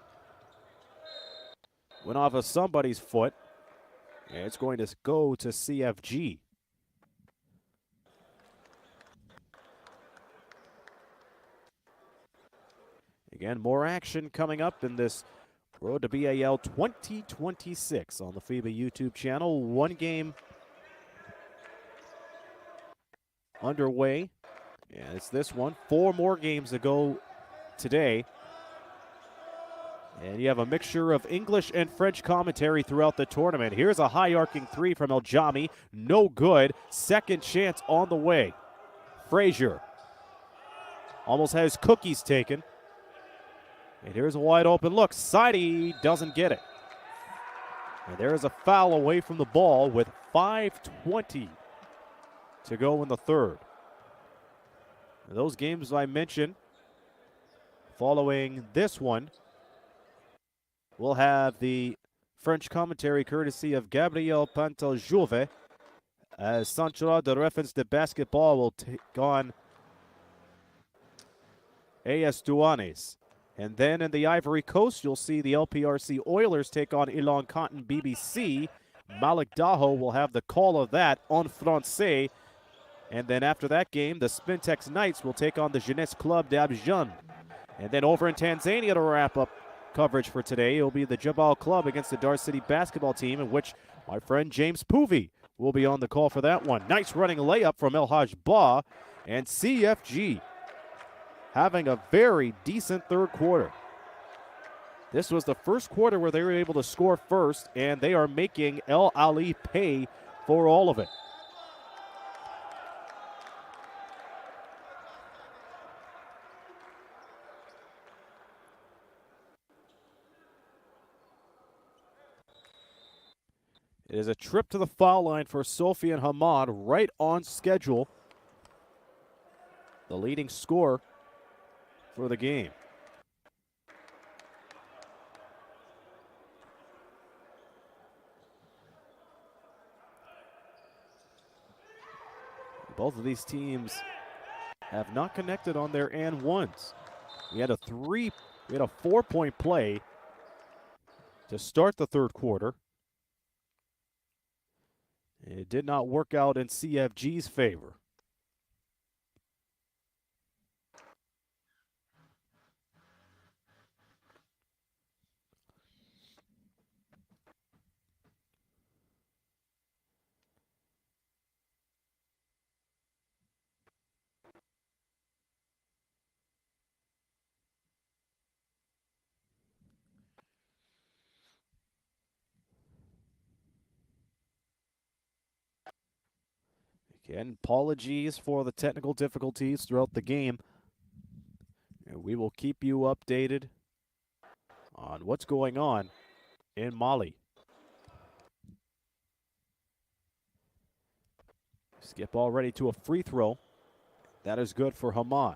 Went off of somebody's foot. And it's going to go to CFG. Again, more action coming up in this Road to B.A.L 2026 on the FIBA YouTube channel. One game underway. And it's this one. 4 more games to go today. And you have a mixture of English and French commentary throughout the tournament. Here's a high arcing three from El Jami. No good. Second chance on the way. Frazier almost has cookies taken. And here's a wide open look. Saidi doesn't get it. And there is a foul away from the ball with 5:20 to go in the third. And those games I mentioned, following this one, we'll have the French commentary courtesy of Gabriel Pantaljouve, as Central de Reference de Basketball will take on AS Douanes. And then in the Ivory Coast, you'll see the LPRC Oilers take on Elon Cotton BBC. Malik Daho will have the call of that en français. And then after that game, the Spintex Knights will take on the Jeunesse Club d'Abidjan. And then over in Tanzania to wrap up coverage for today, it will be the Jabal Club against the Dar City basketball team, in which my friend James Poovey will be on the call for that one. Nice running layup from El Haj Ba, and CFG having a very decent third quarter. This was the first quarter where they were able to score first, and they are making El Ali pay for all of it. It is a trip to the foul line for Sofian Hamad, right on schedule. The leading scorer for the game. Both of these teams have not connected on their and ones. We had a 4-point play to start the third quarter. It did not work out in CFG's favor. Again, apologies for the technical difficulties throughout the game. And we will keep you updated on what's going on in Mali. Skip already to a free throw. That is good for Hamad.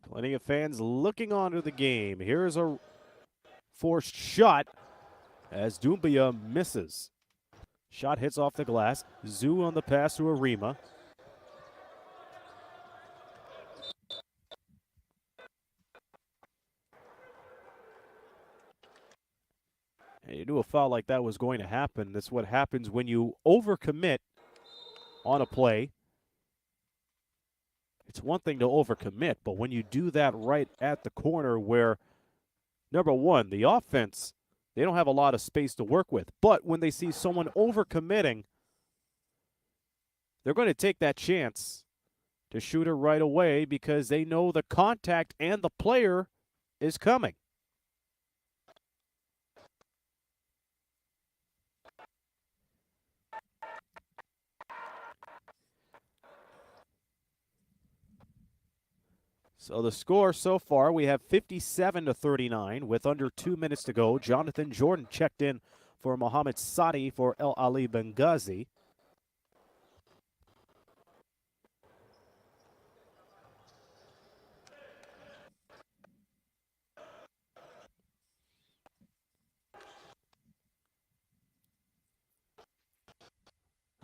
Plenty of fans looking on to the game. Here's a forced shot as Doumbia misses. Shot hits off the glass. Zoo on the pass to Arima. And you knew a foul like that was going to happen. That's what happens when you overcommit on a play. It's one thing to overcommit, but when you do that right at the corner where, number one, the offense, they don't have a lot of space to work with. But when they see someone overcommitting, they're going to take that chance to shoot it right away because they know the contact and the player is coming. So the score so far, we have 57-39 with under 2 minutes to go. Jonathan Jordan checked in for Mohamed Sadi for Ahly Benghazi.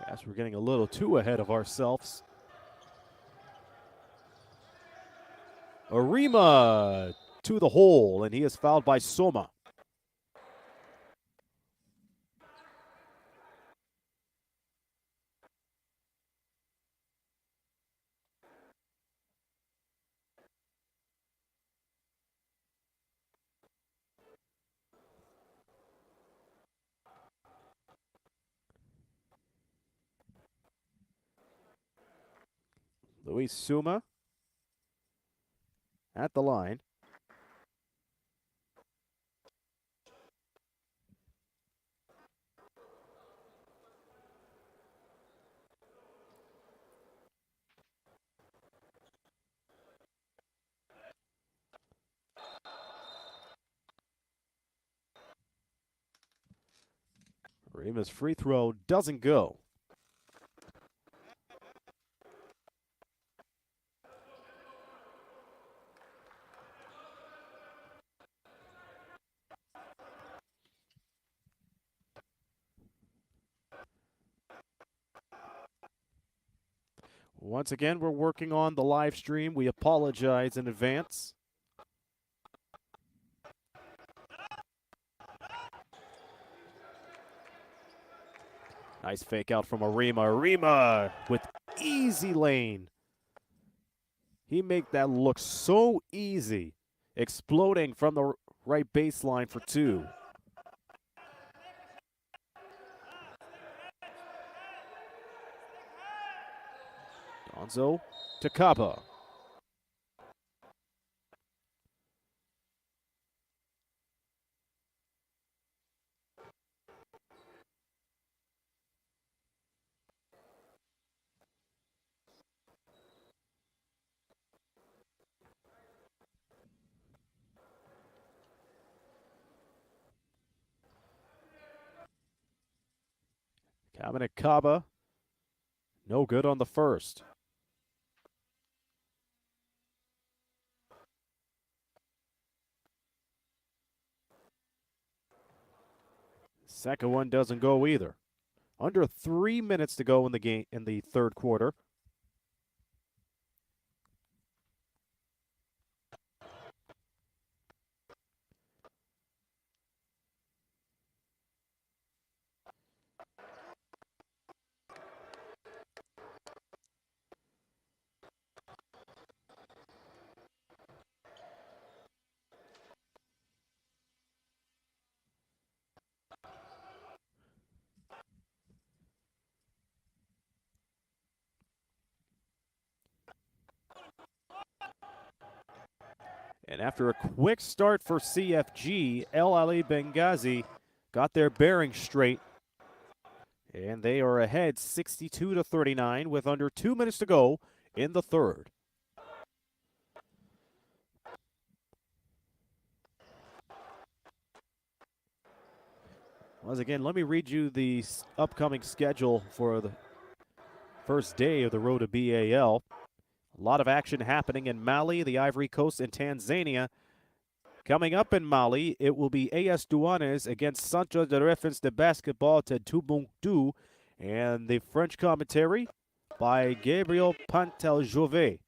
As we're getting a little too ahead of ourselves. Arima to the hole, and he is fouled by Soma. Luis Suma at the line. Arima's free throw doesn't go. Once again, we're working on the live stream. We apologize in advance. Nice fake out from Arima. Arima with easy lane. He made that look so easy. Exploding from the right baseline for two. Donzo to Kaba. Cabinet Kaba. No good on the first. Second one doesn't go either. Under 3 minutes to go in the game in the third quarter. And after a quick start for CFG, Ahly Benghazi got their bearings straight. And they are ahead 62-39 with under 2 minutes to go in the third. Once again, let me read you the upcoming schedule for the first day of the road to B.A.L. A lot of action happening in Mali, the Ivory Coast, and Tanzania. Coming up in Mali, it will be AS Douanes against Centre de Référence de Basketball de Tombouctou, and the French commentary by Gabriel Pantel-Jouvet.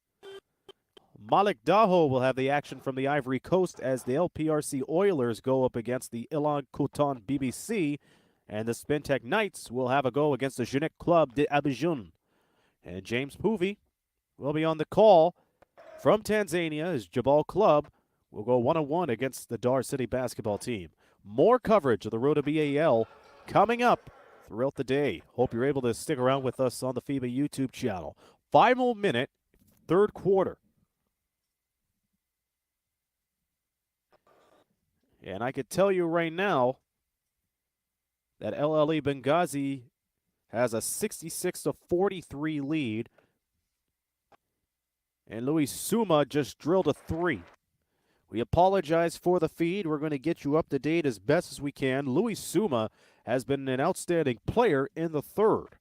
Malik Daho will have the action from the Ivory Coast as the LPRC Oilers go up against the Ilan Coton BBC, and the Spintech Knights will have a go against the Jeunesse Club de Abidjan. And James Poovey will be on the call from Tanzania as Jabal Club will go 1-on-1 against the Dar City basketball team. More coverage of the road to B.A.L. coming up throughout the day. Hope you're able to stick around with us on the FIBA YouTube channel. Final minute, third quarter. And I could tell you right now that Ahly Benghazi has a 66-43 lead. And Luis Suma just drilled a 3. We apologize for the feed. We're going to get you up to date as best as we can. Luis Suma has been an outstanding player in the third.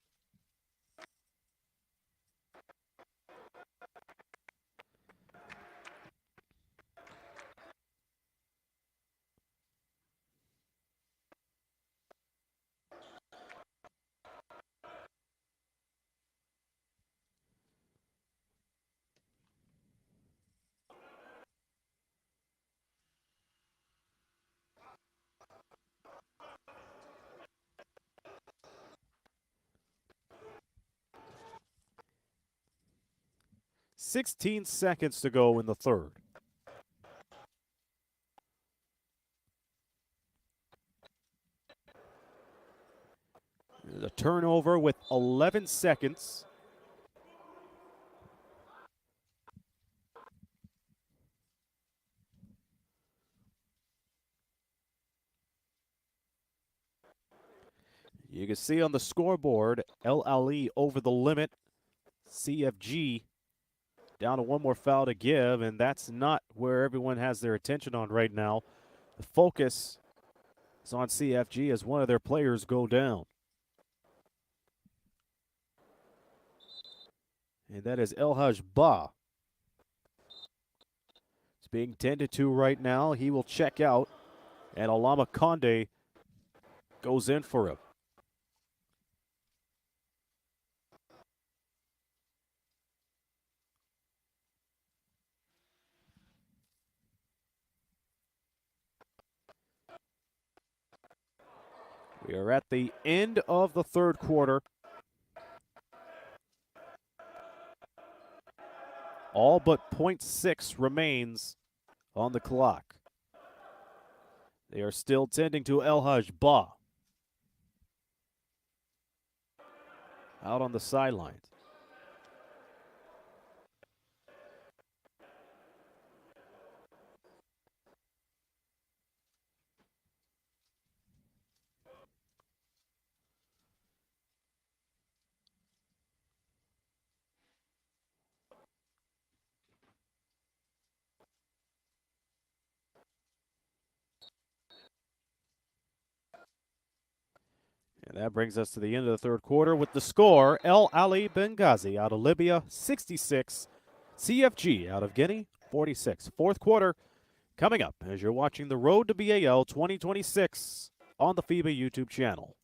"16 seconds to go in the third. The turnover with 11 seconds. You can see on the scoreboard, Ahly over the limit. CFG down to one more foul to give, and that's not where everyone has their attention on right now. The focus is on CFG as one of their players go down. And that is Elhaj Ba. It's being tended to right now. He will check out, and Alama Conde goes in for him. We are at the end of the third quarter. All but .6 remains on the clock. They are still tending to Elhaj Ba out on the sidelines. And that brings us to the end of the third quarter with the score: Ahly Benghazi out of Libya, 66. CFG out of Guinea, 46. Fourth quarter coming up as you're watching the Road to B.A.L. 2026 on the FIBA YouTube channel.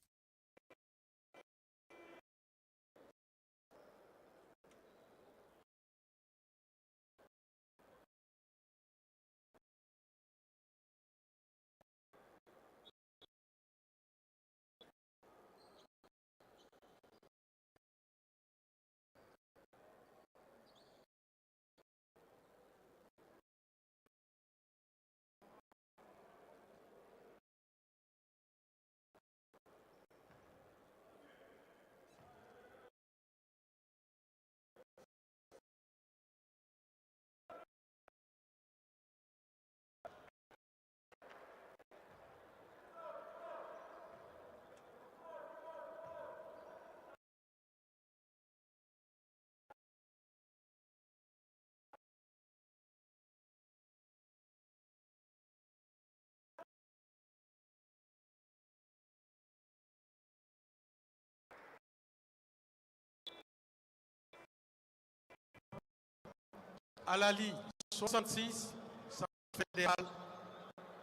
Ahly 66, Fédéral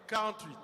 48.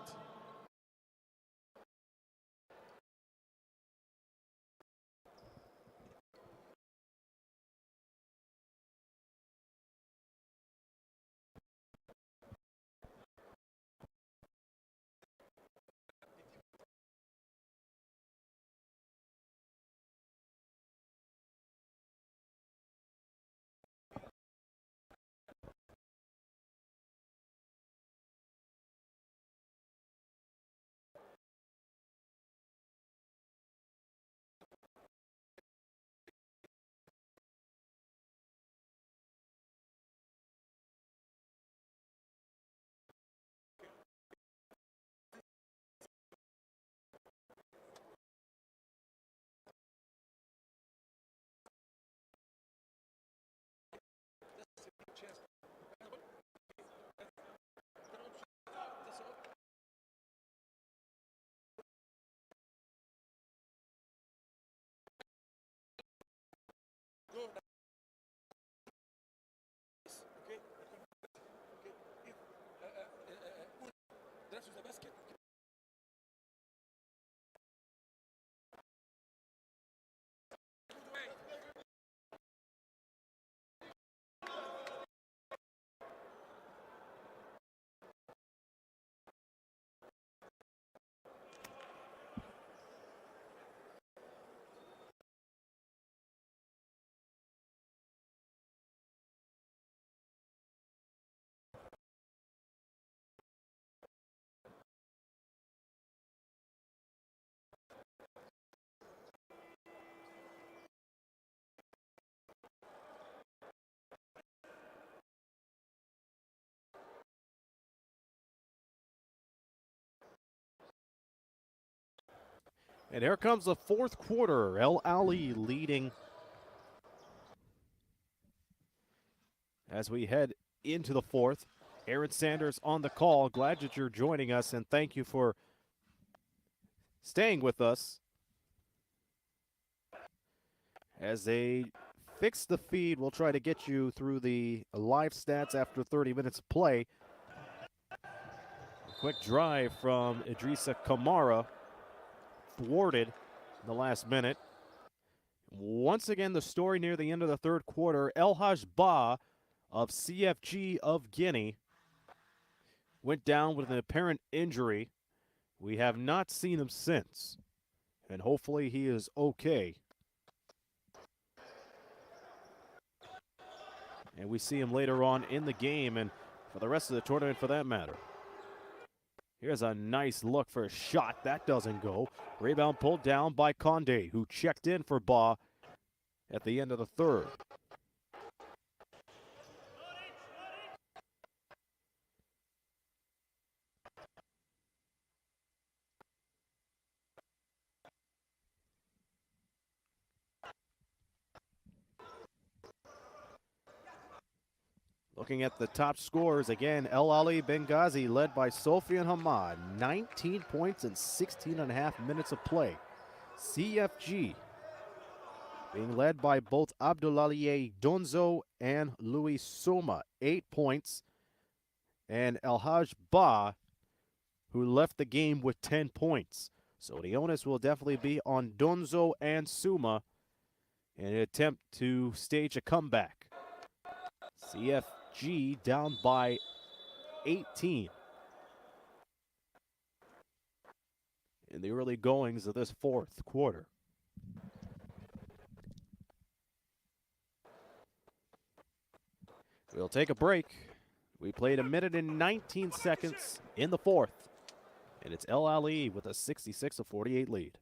And here comes the fourth quarter. Ahly leading as we head into the fourth. Aaron Sanders on the call. Glad that you're joining us, and thank you for staying with us. As they fix the feed, we'll try to get you through the live stats after 30 minutes of play. A quick drive from Idrissa Kamara, thwarted in the last minute. Once again, the story near the end of the third quarter, El Haj Ba of CFG of Guinea went down with an apparent injury. We have not seen him since, and hopefully he is okay. And we see him later on in the game and for the rest of the tournament for that matter. Here's a nice look for a shot. That doesn't go. Rebound pulled down by Condé, who checked in for Ba at the end of the third. Looking at the top scorers again, Ahly Benghazi led by Sofian Hamad, 19 points in 16 and a half minutes of play. CFG being led by both Abdoulaye Donzo and Louis Soma, 8 points. And El Haj Ba, who left the game with 10 points. So the onus will definitely be on Donzo and Suma in an attempt to stage a comeback. CFG down by 18 in the early goings of this fourth quarter. We'll take a break. We played 1 minute and 19 seconds in the fourth, and it's Ahly with a 66-48 lead.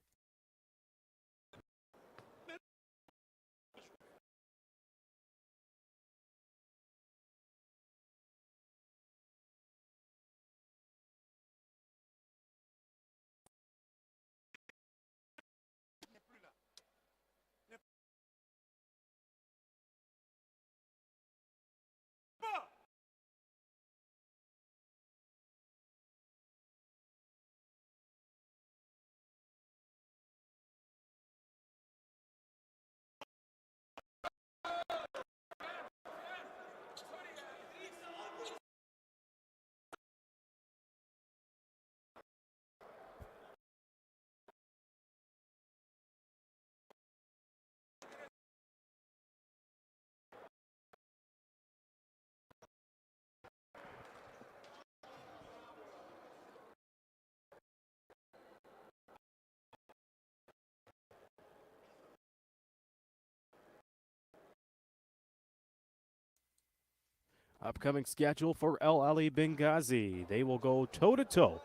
Upcoming schedule for Ahly Benghazi. They will go toe-to-toe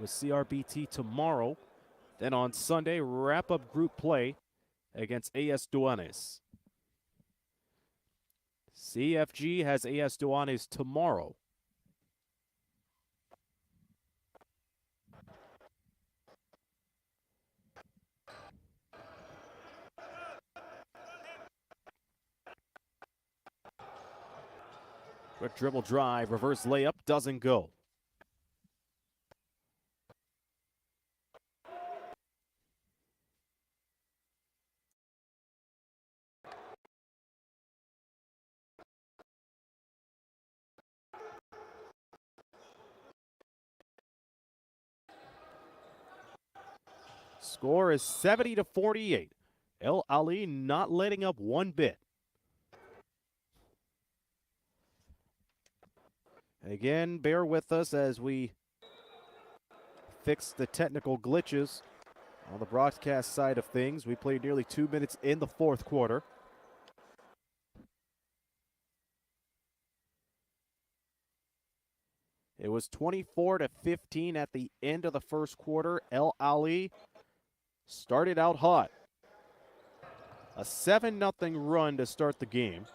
with CRBT tomorrow. Then on Sunday, wrap-up group play against AS Douanes. CFG has AS Douanes tomorrow. Quick dribble drive, reverse layup, doesn't go. Score is 70-48. Ahly not letting up one bit. Again, bear with us as we fix the technical glitches on the broadcast side of things. We played nearly 2 minutes in the fourth quarter. It was 24-15 at the end of the first quarter. Ahly started out hot. A 7-0 run to start the game.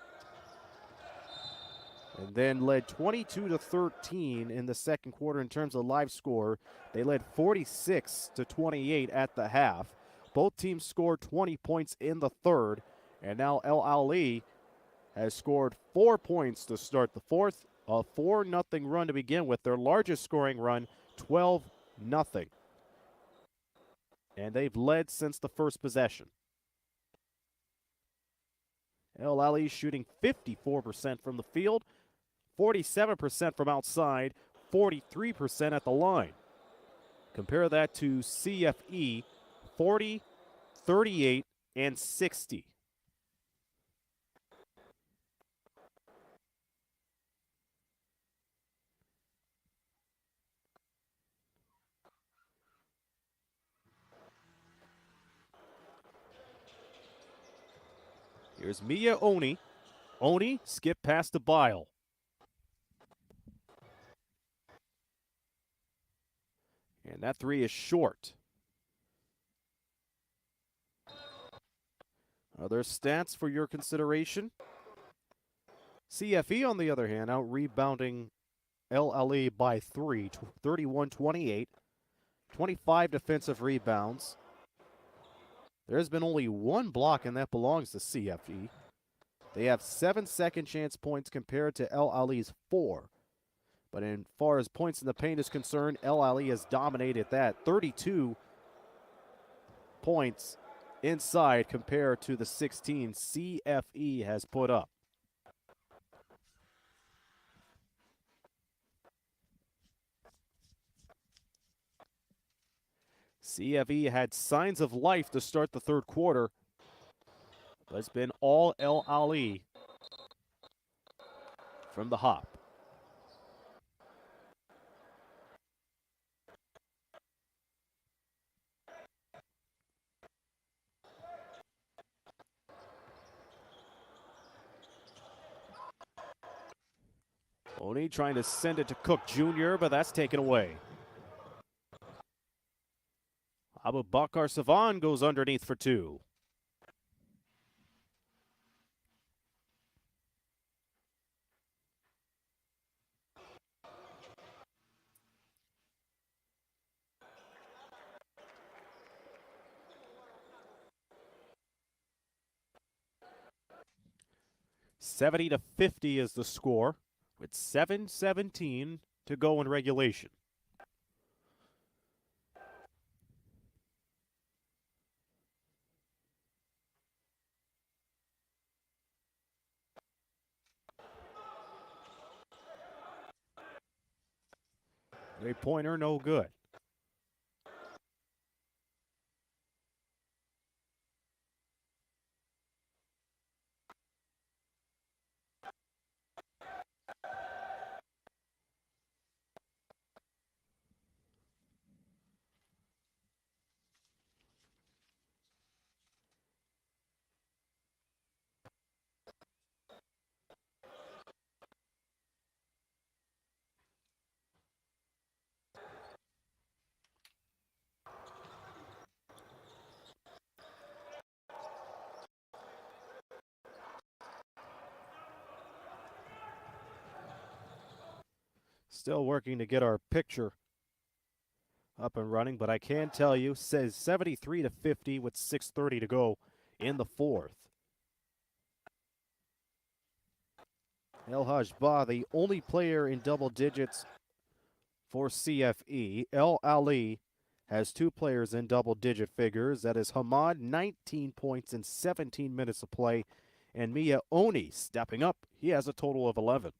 And then led 22-13 in the second quarter in terms of live score. They led 46-28 at the half. Both teams scored 20 points in the third, and now Ahly has scored 4 points to start the fourth. A 4-0 run to begin with, their largest scoring run, 12-0. And they've led since the first possession. Ahly shooting 54% from the field, 47% from outside, 43% at the line. Compare that to CFE, 40, 38, and 60. Here's Mia Oni. Oni skip past to B.A.L. And that three is short. Other stats for your consideration. CFE, on the other hand, out rebounding Ahly by 3, 31-28, 25 defensive rebounds. There's been only one block, and that belongs to CFE. They have 7 second chance points compared to Ahly's 4. But as far as points in the paint is concerned, Ahly has dominated that. 32 points inside compared to the 16 CFE has put up. CFE had signs of life to start the third quarter, but it's been all Ahly from the hop. Oni trying to send it to Cook Jr., but that's taken away. Abubakar Savan goes underneath for 2. $70-50 is the score, with 7:17 to go in regulation. Three-pointer, no good. Still working to get our picture up and running, but I can tell you, says 73-50 with 6:30 to go in the fourth. El Hajba, the only player in double digits for CFE. Ahly has 2 players in double-digit figures. That is Hamad, 19 points in 17 minutes of play, and Mia Oni stepping up. He has a total of 11.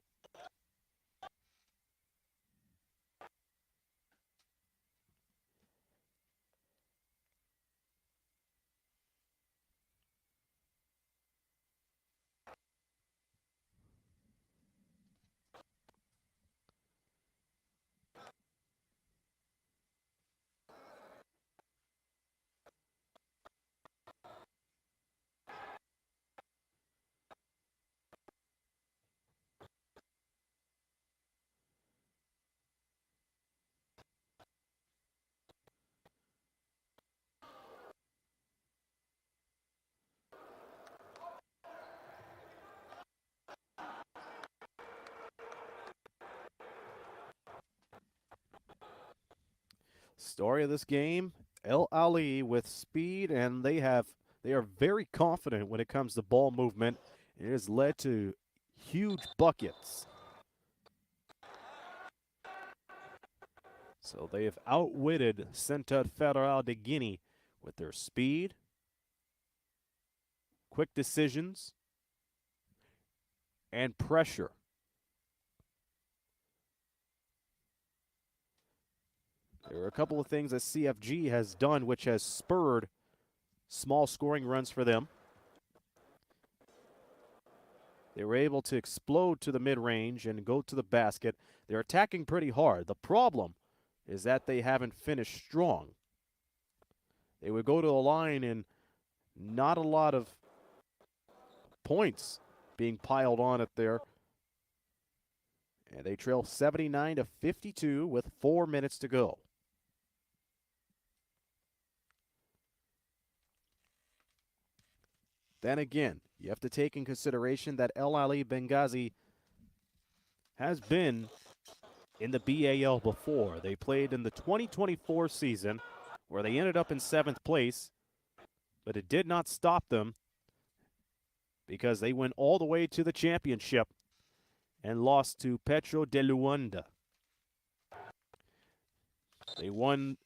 Story of this game, El Ahly with speed, and they are very confident when it comes to ball movement. It has led to huge buckets. So they have outwitted Centre Fédéral de Guinée with their speed, quick decisions, and pressure. There are a couple of things that CFG has done which has spurred small scoring runs for them. They were able to explode to the mid-range and go to the basket. They're attacking pretty hard. The problem is that they haven't finished strong. They would go to the line and not a lot of points being piled on it there. And they trail 79-52 with 4 minutes to go. Then again, you have to take in consideration that Ahly Benghazi has been in the B.A.L before. They played in the 2024 season where they ended up in 7th place, but it did not stop them because they went all the way to the championship and lost to Petro de Luanda. They won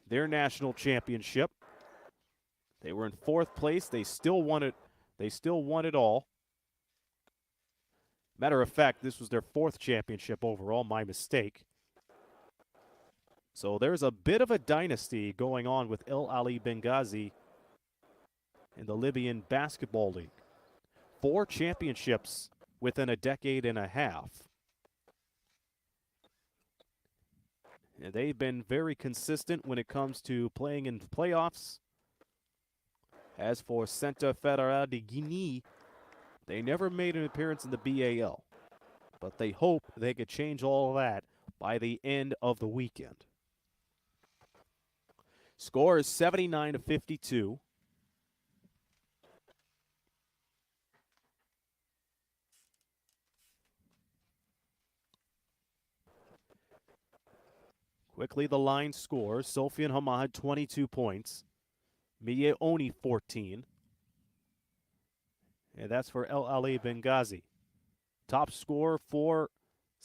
their national championship. They were in 4th place. They still won it. They still won it all. Matter of fact, this was their 4th championship overall. My mistake. So there's a bit of a dynasty going on with Ahly Benghazi in the Libyan Basketball League. 4 championships within a decade and a half. And they've been very consistent when it comes to playing in the playoffs. As for Centre Fédéral de Guinée, they never made an appearance in the B.A.L, but they hope they could change all of that by the end of the weekend. Score is 79-52. Quickly, the line scores. Sofian Hamad, 22 points. Miye Oni, 14. And that's for Ahly Benghazi. Top scorer for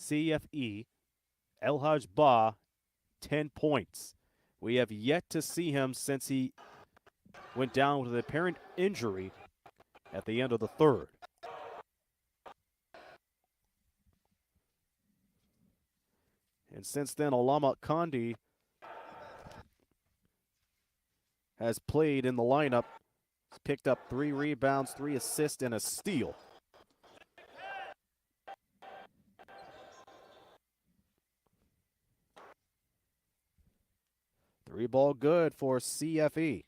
CFE, El Haj Ba, 10 points. We have yet to see him since he went down with an apparent injury at the end of the 3rd. And since then, Alama Kandi has played in the lineup. He's picked up 3 rebounds, 3 assists, and a steal. Three ball good for CFE.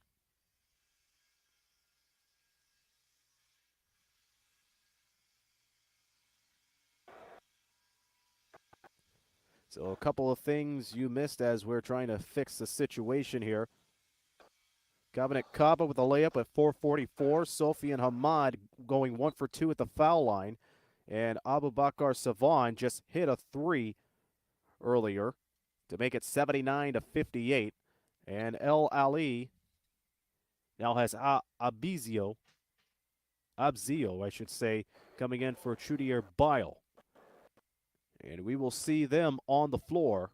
So a couple of things you missed as we're trying to fix the situation here. Cabinet Kaba with a layup at 4:44. Sofian Hamad going 1 for 2 at the foul line. And Abubakar Savan just hit a 3 earlier to make it 79-58. And El Ahly now has Abzio, I should say, coming in for Chudier B.A.L. And we will see them on the floor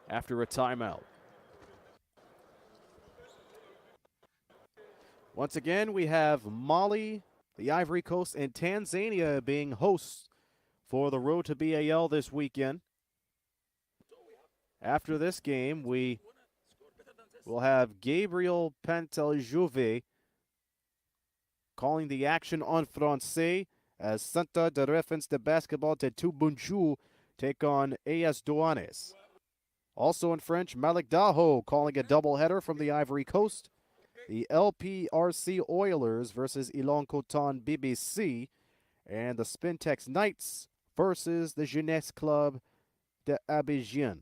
after a timeout. Once again, we have Mali, the Ivory Coast, and Tanzania being hosts for the Road to B.A.L this weekend. After this game, we will have Gabriel Panteljuve calling the action en français as Centre de Référence de Basketball de Tubunju take on AS Douanes. Also in French, Malik Daho calling a doubleheader from the Ivory Coast. The LPRC Oilers versus Elon Coton BBC, and the Spintex Knights versus the Jeunesse Club de Abidjan.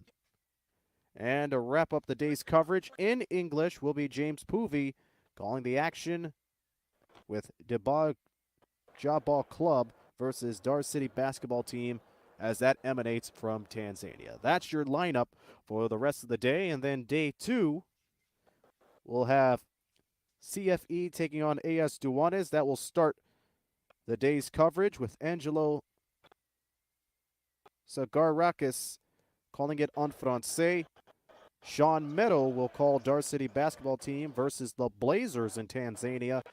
And to wrap up the day's coverage in English will be James Poovey calling the action with Jabal Club versus Dar City basketball team as that emanates from Tanzania. That's your lineup for the rest of the day. And then day 2, we'll have CFE taking on AS Duanes. That will start the day's coverage with Angelo Sagarakis calling it en français. Sean Meadow will call Dar City basketball team versus the Blazers in Tanzania.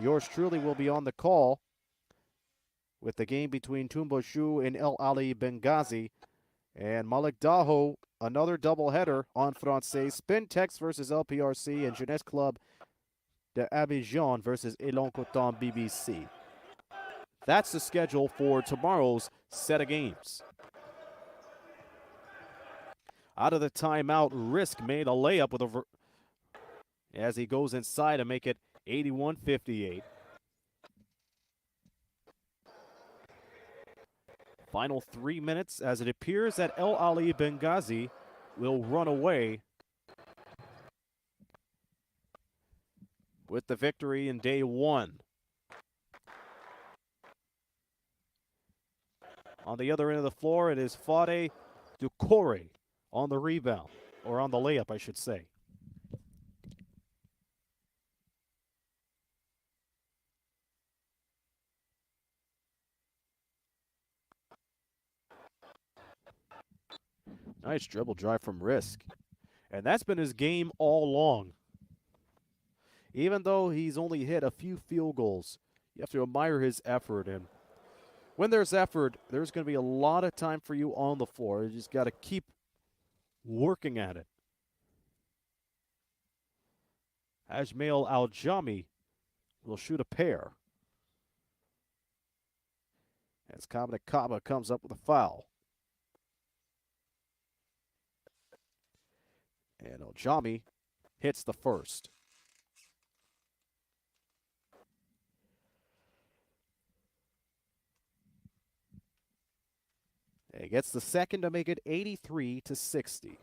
Yours truly will be on the call with the game between Tumboshu and El Ahly Benghazi. And Malik Daho, another doubleheader en français. Spintex versus LPRC and Jeunesse Club de Abidjan versus Elan Coton BBC. That's the schedule for tomorrow's set of games. Out of the timeout, Risk made a layup with as he goes inside to make it 81-58. Final 3 minutes as it appears that El Ahly Benghazi will run away with the victory in day 1. On the other end of the floor, it is Fade Ducore on the rebound, or on the layup, I should say. Nice dribble drive from Risk. And that's been his game all long. Even though he's only hit a few field goals, you have to admire his effort. And when there's effort, there's going to be a lot of time for you on the floor. You just got to keep working at it. Ajmail Al-Jami will shoot a pair as Kamina Kaba comes up with a foul. And Al-Jami hits the first. And he gets the second to make it 83-60.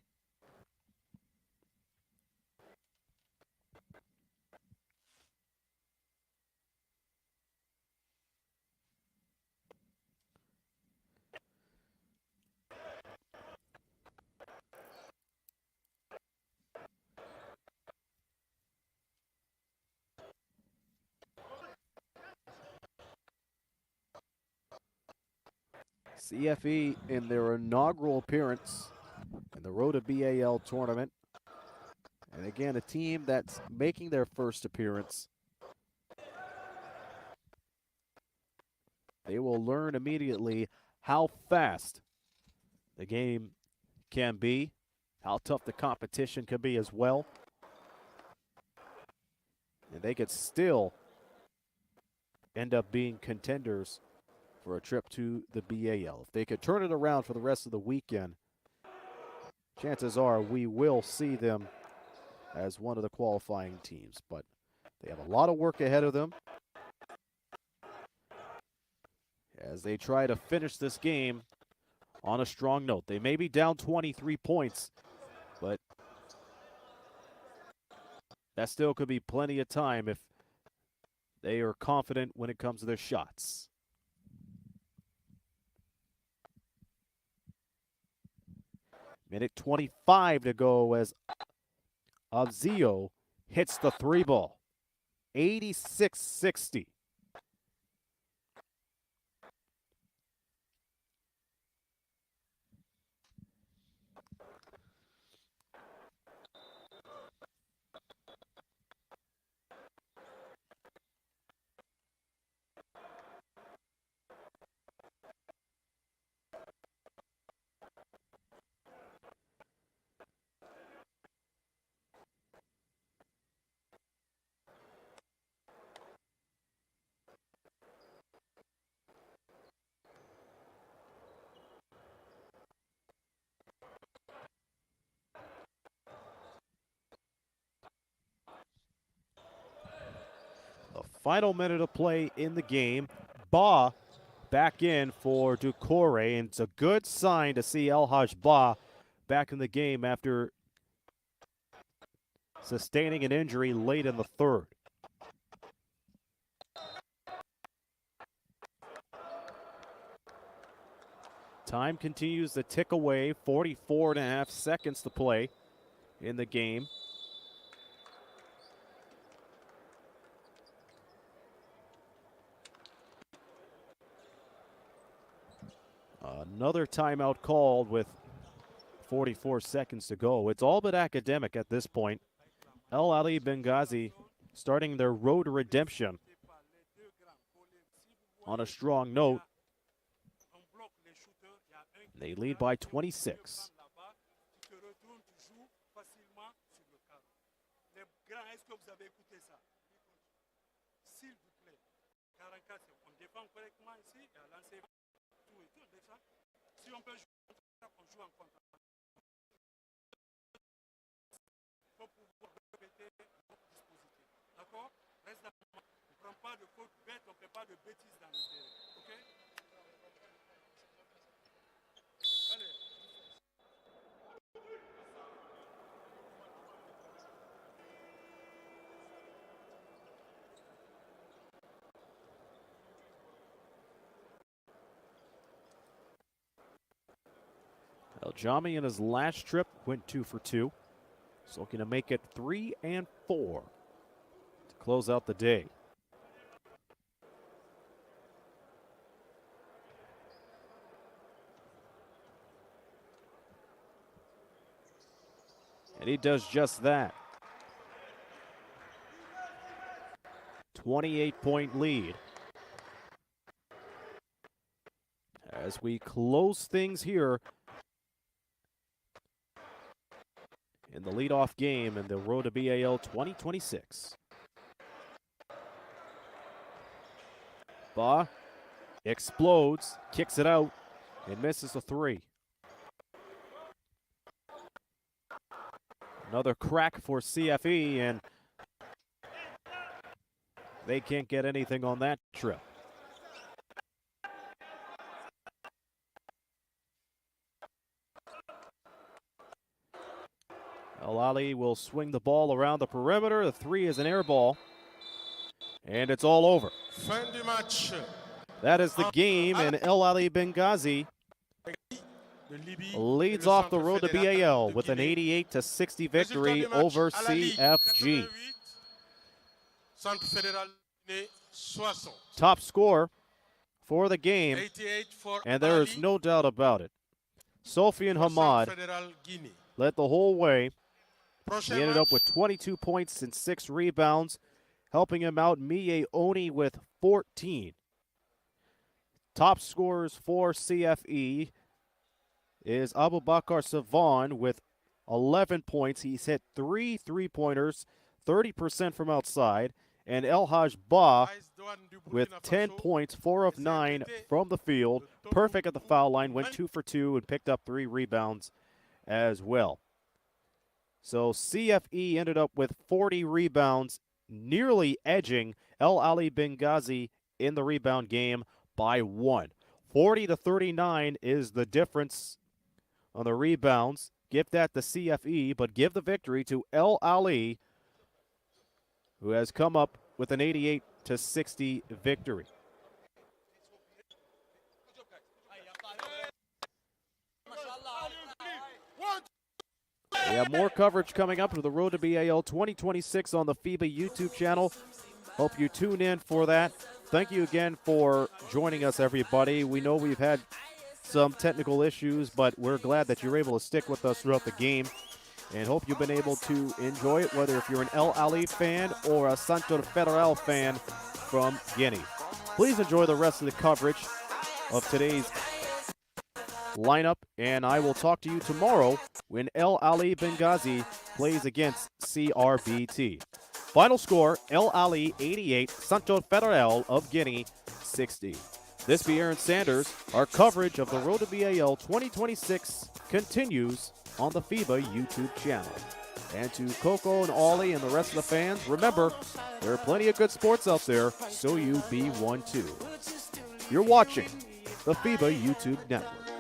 CFE in their inaugural appearance in the Road to B.A.L tournament. And again, a team that's making their first appearance. They will learn immediately how fast the game can be, how tough the competition can be as well. And they could still end up being contenders for a trip to the B.A.L. If they could turn it around for the rest of the weekend, chances are we will see them as one of the qualifying teams. But they have a lot of work ahead of them as they try to finish this game on a strong note. They may be down 23 points, but that still could be plenty of time if they are confident when it comes to their shots. Minute 25 to go as Abzio hits the 3-ball. 86-60. The final minute of play in the game. Ba back in for Ducore, and it's a good sign to see El Haj Ba back in the game after sustaining an injury late in the third. Time continues to tick away. 44.5 seconds to play in the game. Another timeout called with 44 seconds to go. It's all but academic at this point. Ahly Benghazi starting their road to redemption on a strong note. They lead by 26. El Jami in his last trip went 2 for 2. He's looking to make it 3 and 4 to close out the day. And he does just that. 28-point lead. As we close things here in the leadoff game in the road to B.A.L. 2026. Ba explodes, kicks it out, and misses the 3. Another crack for CFE, and they can't get anything on that trip. Ahly will swing the ball around the perimeter. The 3 is an air ball, and it's all over. Fin du match. That is the game, and Ahly Benghazi leads off the road to B.A.L. with an 88-60 victory over CFG. Centre Fédéral de Guinée, 60. Top score for the game, 88 for and there is Ahly, no doubt about it. Sofian Hamad Centre Fédéral Guinée. led the whole way. Prochain He ended up match, with 22 points and 6 rebounds, helping him out Miye Oni with 14. Top scorers for CFE is Abubakar Savan with 11 points. He's hit 3 three-pointers, 30% from outside, and El Haj Ba with 10 points, 4 of 9 from the field. Perfect at the foul line, went 2 for 2 and picked up 3 rebounds as well. So CFE ended up with 40 rebounds, nearly edging Ahly Benghazi in the rebound game by 1. 40-39 is the difference on the rebounds. Give that to CFE, but give the victory to Ahly, who has come up with an 88-60 victory. We have more coverage coming up to the road to B.A.L. 2026 on the FIBA YouTube channel. Hope you tune in for that. Thank you again for joining us, everybody. We know we've had some technical issues, but we're glad that you're able to stick with us throughout the game, and hope you've been able to enjoy it, whether if you're an Ahly fan or a Centre Fédéral fan from Guinea. Please enjoy the rest of the coverage of today's lineup, and I will talk to you tomorrow when Ahly Benghazi plays against CRBT. Final score, Ahly 88, Centre Fédéral of Guinea 60. This be Aaron Sanders. Our coverage of the Road to B.A.L. 2026 continues on the FIBA YouTube channel. And to Coco and Ollie and the rest of the fans, remember, there are plenty of good sports out there, so you be one too. You're watching the FIBA YouTube network.